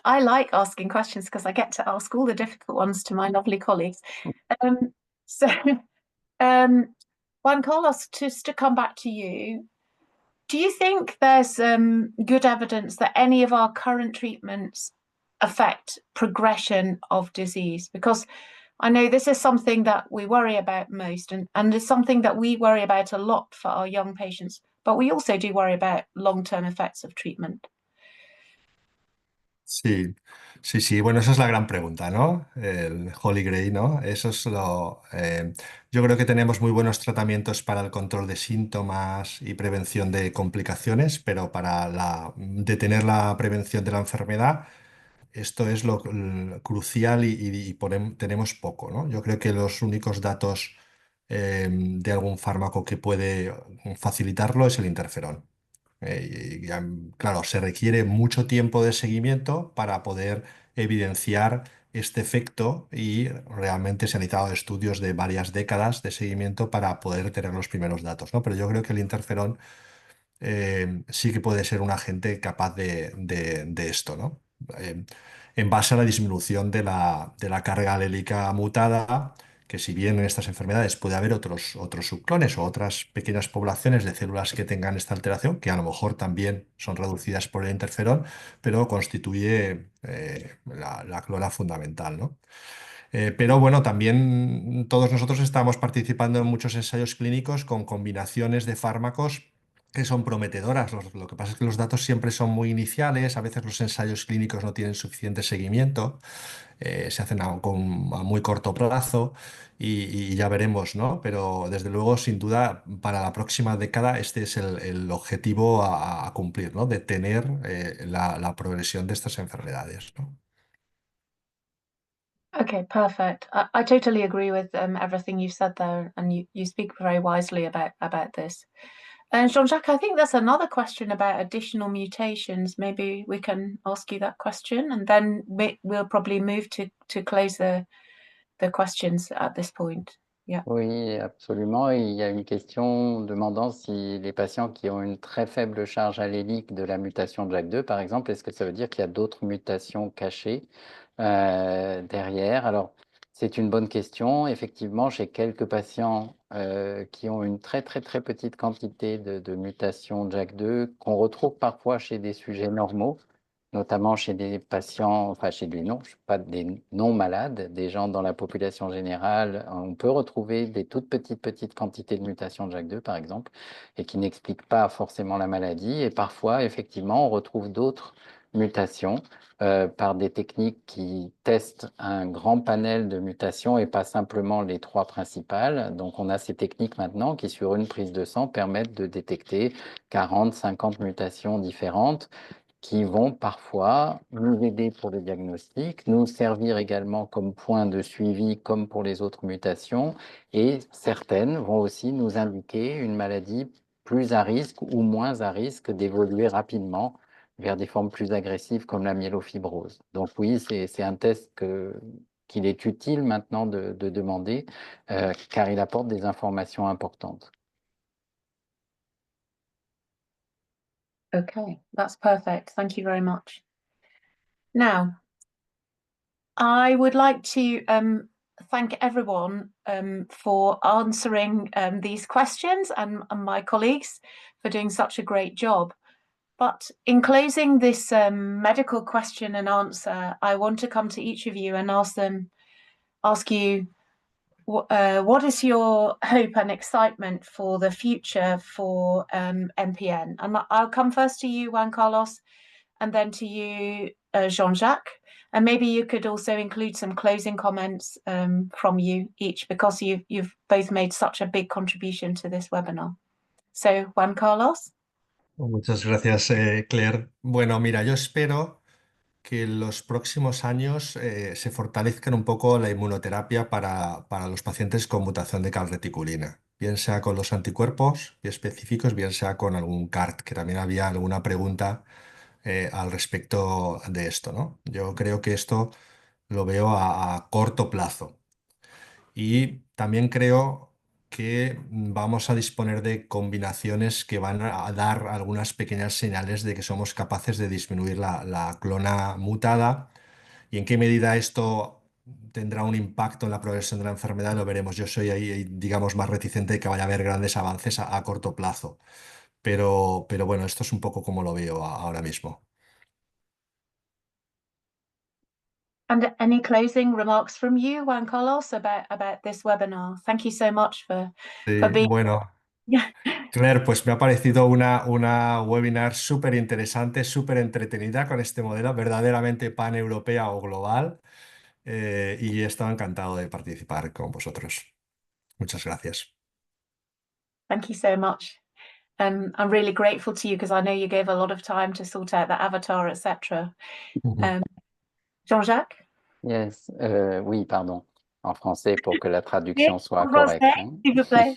I like asking questions because I get to ask all the difficult ones to my lovely colleagues. So, Juan Carlos, just to come back to you, do you think there's good evidence that any of our current treatments affect progression of disease? Because I know this is something that we worry about most, and it's something that we worry about a lot for our young patients, but we also do worry about long-term effects of treatment. Sí, sí, sí. Bueno, esa es la gran pregunta, ¿no? El Holy Grail, ¿no? Eso es yo creo que tenemos muy buenos tratamientos para el control de síntomas y prevención de complicaciones, pero para detener la prevención de la enfermedad, esto es lo crucial y tenemos poco, ¿no? Yo creo que los únicos datos de algún fármaco que puede facilitarlo es el interferón. Claro, se requiere mucho tiempo de seguimiento para poder evidenciar este efecto y realmente se han necesitado estudios de varias décadas de seguimiento para poder tener los primeros datos, ¿no? Pero yo creo que el interferón sí que puede ser un agente capaz de esto, ¿no? Eh, en base a la disminución de la carga alélica mutada, que si bien en estas enfermedades puede haber otros subclones o otras pequeñas poblaciones de células que tengan esta alteración, que a lo mejor también son reducidas por el interferón, pero constituye la clona fundamental, ¿no? Pero bueno, también todos nosotros estamos participando en muchos ensayos clínicos con combinaciones de fármacos que son prometedoras. Lo que pasa es que los datos siempre son muy iniciales, a veces los ensayos clínicos no tienen suficiente seguimiento, se hacen a muy corto plazo y ya veremos, ¿no? Pero desde luego, sin duda, para la próxima década este es el objetivo a cumplir, ¿no? Detener la progresión de estas enfermedades, ¿no? Okay, perfect. I totally agree with everything you've said there, and you speak very wisely about this. And Jean-Jacques, I think there's another question about additional mutations. Maybe we can ask you that question, and then we'll probably move to close the questions at this point. Yeah. Oui, absolument. Et il y a une question demandant si les patients qui ont une très faible charge allélique de la mutation JAK2, par exemple, est-ce que ça veut dire qu'il y a d'autres mutations cachées derrière? Alors, c'est une bonne question. Effectivement, chez quelques patients qui ont une très petite quantité de mutations JAK2 qu'on retrouve parfois chez des sujets normaux, notamment chez des patients, enfin chez des pas des non-malades, des gens dans la population générale, on peut retrouver des toutes petites quantités de mutations de JAK2, par exemple, et qui n'expliquent pas forcément la maladie. Et parfois, effectivement, on retrouve d'autres mutations par des techniques qui testent un grand panel de mutations et pas simplement les 3 principales. Donc, on a ces techniques maintenant qui, sur une prise de sang, permettent de détecter 40, 50 mutations différentes qui vont parfois nous aider pour le diagnostic, nous servir également comme point de suivi comme pour les autres mutations, et certaines vont aussi nous indiquer une maladie plus à risque ou moins à risque d'évoluer rapidement vers des formes plus agressives comme la myélofibrose. Donc oui, c'est un test qu'il est utile maintenant de demander car il apporte des informations importantes. Okay, that's perfect. Thank you very much. Now, I would like to thank everyone for answering these questions and my colleagues for doing such a great job. But in closing this medical question and answer, I want to come to each of you and ask you what is your hope and excitement for the future for MPN? And I'll come first to you, Juan Carlos, and then to you, Jean-Jacques. And maybe you could also include some closing comments from you each, because you've both made such a big contribution to this webinar. So, Juan Carlos. Muchas gracias, Claire. Bueno, mira, yo espero que en los próximos años se fortalezca un poco la inmunoterapia para los pacientes con mutación de calreticulina, bien sea con los anticuerpos específicos, bien sea con algún CART, que también había alguna pregunta al respecto de esto, ¿no? Yo creo que esto lo veo a corto plazo. Y también creo que vamos a disponer de combinaciones que van a dar algunas pequeñas señales de que somos capaces de disminuir la clona mutada. Y en qué medida esto tendrá un impacto en la progresión de la enfermedad lo veremos. Yo soy ahí, digamos, más reticente de que vaya a haber grandes avances a corto plazo. Pero bueno, esto es un poco como lo veo ahora mismo. And any closing remarks from you, Juan Carlos, about this webinar? Thank you so much for being. Bueno, Claire, pues me ha parecido una webinar súper interesante, súper entretenida con este modelo verdaderamente paneuropea o global y he estado encantado de participar con vosotros. Muchas gracias. Thank you so much. I'm really grateful to you because I know you gave a lot of time to sort out the avatar, etc. Jean-Jacques? Yes, oui, pardon, en français pour que la traduction soit français, correcte. s'il vous plaît.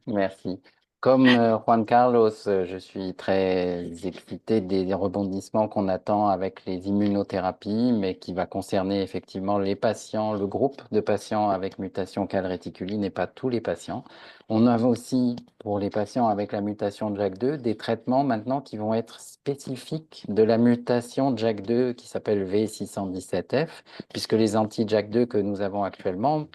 Merci. Comme Juan Carlos, je suis très excité des rebondissements qu'on attend avec les immunothérapies, mais qui va concerner effectivement les patients, le groupe de patients avec mutation calréticuline et pas tous les patients. On a aussi, pour les patients avec la mutation JAK2, des traitements maintenant qui vont être spécifiques de la mutation JAK2 qui s'appelle V617F, puisque les anti-JAK2 que nous avons actuellement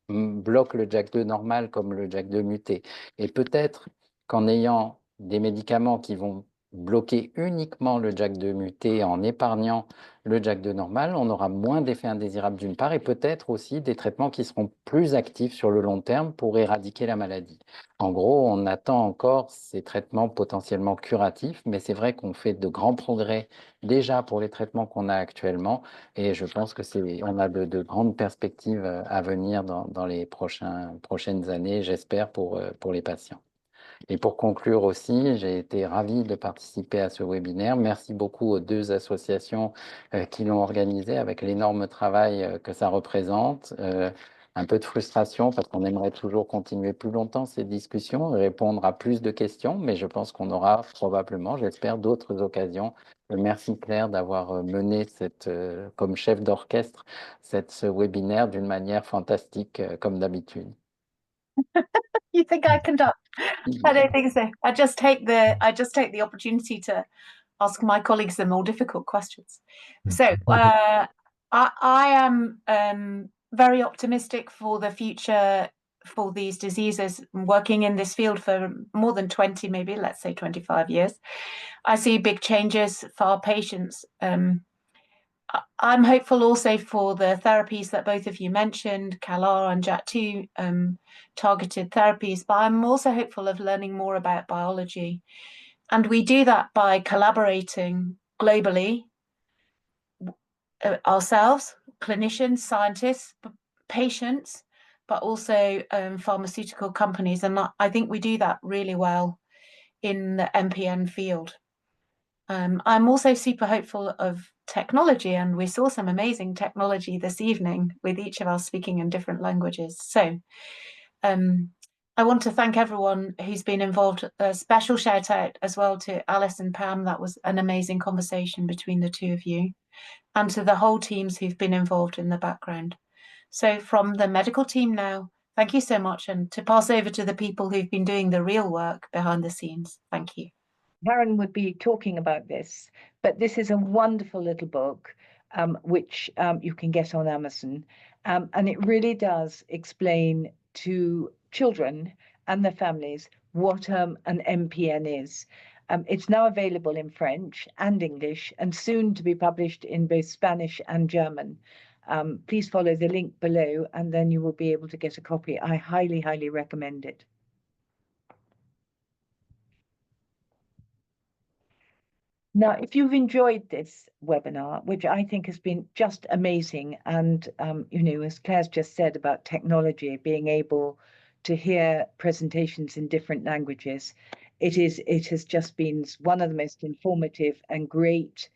bloque le JAK2 normal comme le JAK2 muté. Et peut-être qu'en ayant des médicaments qui vont bloquer uniquement le JAK2 muté en épargnant le JAK2 normal, on aura moins d'effets indésirables d'une part et peut-être aussi des traitements qui seront plus actifs sur le long terme pour éradiquer la maladie. En gros, on attend encore ces traitements potentiellement curatifs, mais c'est vrai qu'on fait de grands progrès déjà pour les traitements qu'on a actuellement et je pense que on a de grandes perspectives à venir dans les prochaines années, j'espère, pour les patients. Et pour conclure aussi, j'ai été ravi de participer à ce webinaire. Merci beaucoup aux deux associations qui l'ont organisé avec l'énorme travail que ça représente. Un peu de frustration parce qu'on aimerait toujours continuer plus longtemps ces discussions et répondre à plus de questions, mais je pense qu'on aura probablement, j'espère, d'autres occasions. Merci Claire d'avoir mené comme chef d'orchestre ce webinaire d'une manière fantastique comme d'habitude. You think I conduct? I don't think so. I just take the opportunity to ask my colleagues the more difficult questions. So I am very optimistic for the future for these diseases. Working in this field for more than 20, maybe let's say 25 years, I see big changes for our patients. I'm hopeful also for the therapies that both of you mentioned, CALR and JAK2 targeted therapies, but I'm also hopeful of learning more about biology. And we do that by collaborating globally, ourselves, clinicians, scientists, patients, but also pharmaceutical companies. And I think we do that really well in the MPN field. I'm also super hopeful of technology, and we saw some amazing technology this evening with each of us speaking in different languages. So I want to thank everyone who's been involved. A special shout out as well to Alice and Pam. That was an amazing conversation between the two of you, and to the whole teams who've been involved in the background. So from the medical team now, thank you so much, and to pass over to the people who've been doing the real work behind the scenes. Thank you. Karen would be talking about this, but this is a wonderful little book, which you can get on Amazon. And it really does explain to children and their families what an MPN is. It's now available in French and English and soon to be published in both Spanish and German. Please follow the link below and then you will be able to get a copy. I highly, highly recommend it. Now, if you've enjoyed this webinar, which I think has been just amazing, and as Claire's just said about technology, being able to hear presentations in different languages, it has just been one of the most informative and great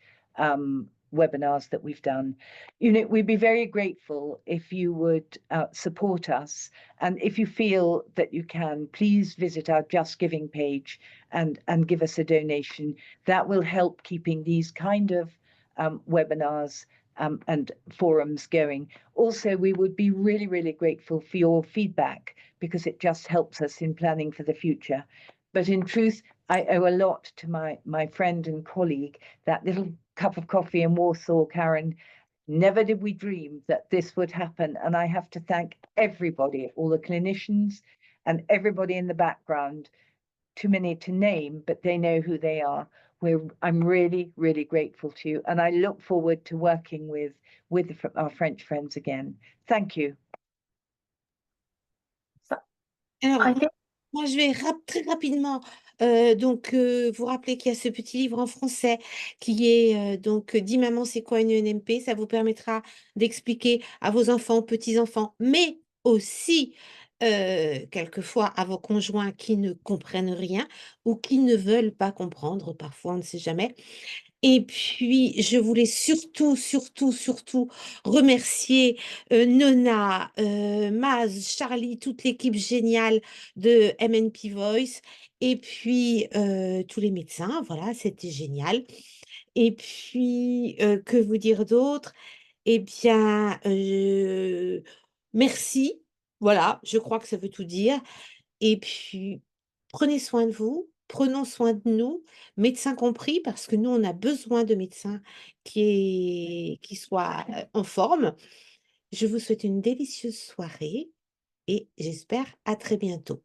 webinars that we've done. We'd be very grateful if you would support us, and if you feel that you can, please visit our Just Giving page and give us a donation. That will help keeping these kind of webinars and forums going. Also, we would be really, really grateful for your feedback because it just helps us in planning for the future. But in truth, I owe a lot to my friend and colleague, that little cup of coffee in Warsaw, Karen. Never did we dream that this would happen. And I have to thank everybody, all the clinicians and everybody in the background. Too many to name, but they know who they are. I'm really, really grateful to you. And I look forward to working with our French friends again. Thank you. Alors, moi, je vais très rapidement vous rappeler qu'il y a ce petit livre en français qui est donc « Dis maman, c'est quoi une ENMP ?» Ça vous permettra d'expliquer à vos enfants, petits-enfants, mais aussi quelquefois à vos conjoints qui ne comprennent rien ou qui ne veulent pas comprendre, parfois on ne sait jamais. Et puis, je voulais surtout, surtout, surtout remercier Nona, Maz, Charlie, toute l'équipe géniale de MNP Voice, et puis tous les médecins, voilà, c'était génial. Et puis, que vous dire d'autre? Eh bien, merci, voilà, je crois que ça veut tout dire. Et puis, prenez soin de vous, prenons soin de nous, médecins compris, parce que nous, on a besoin de médecins qui soient en forme. Je vous souhaite une délicieuse soirée et j'espère à très bientôt.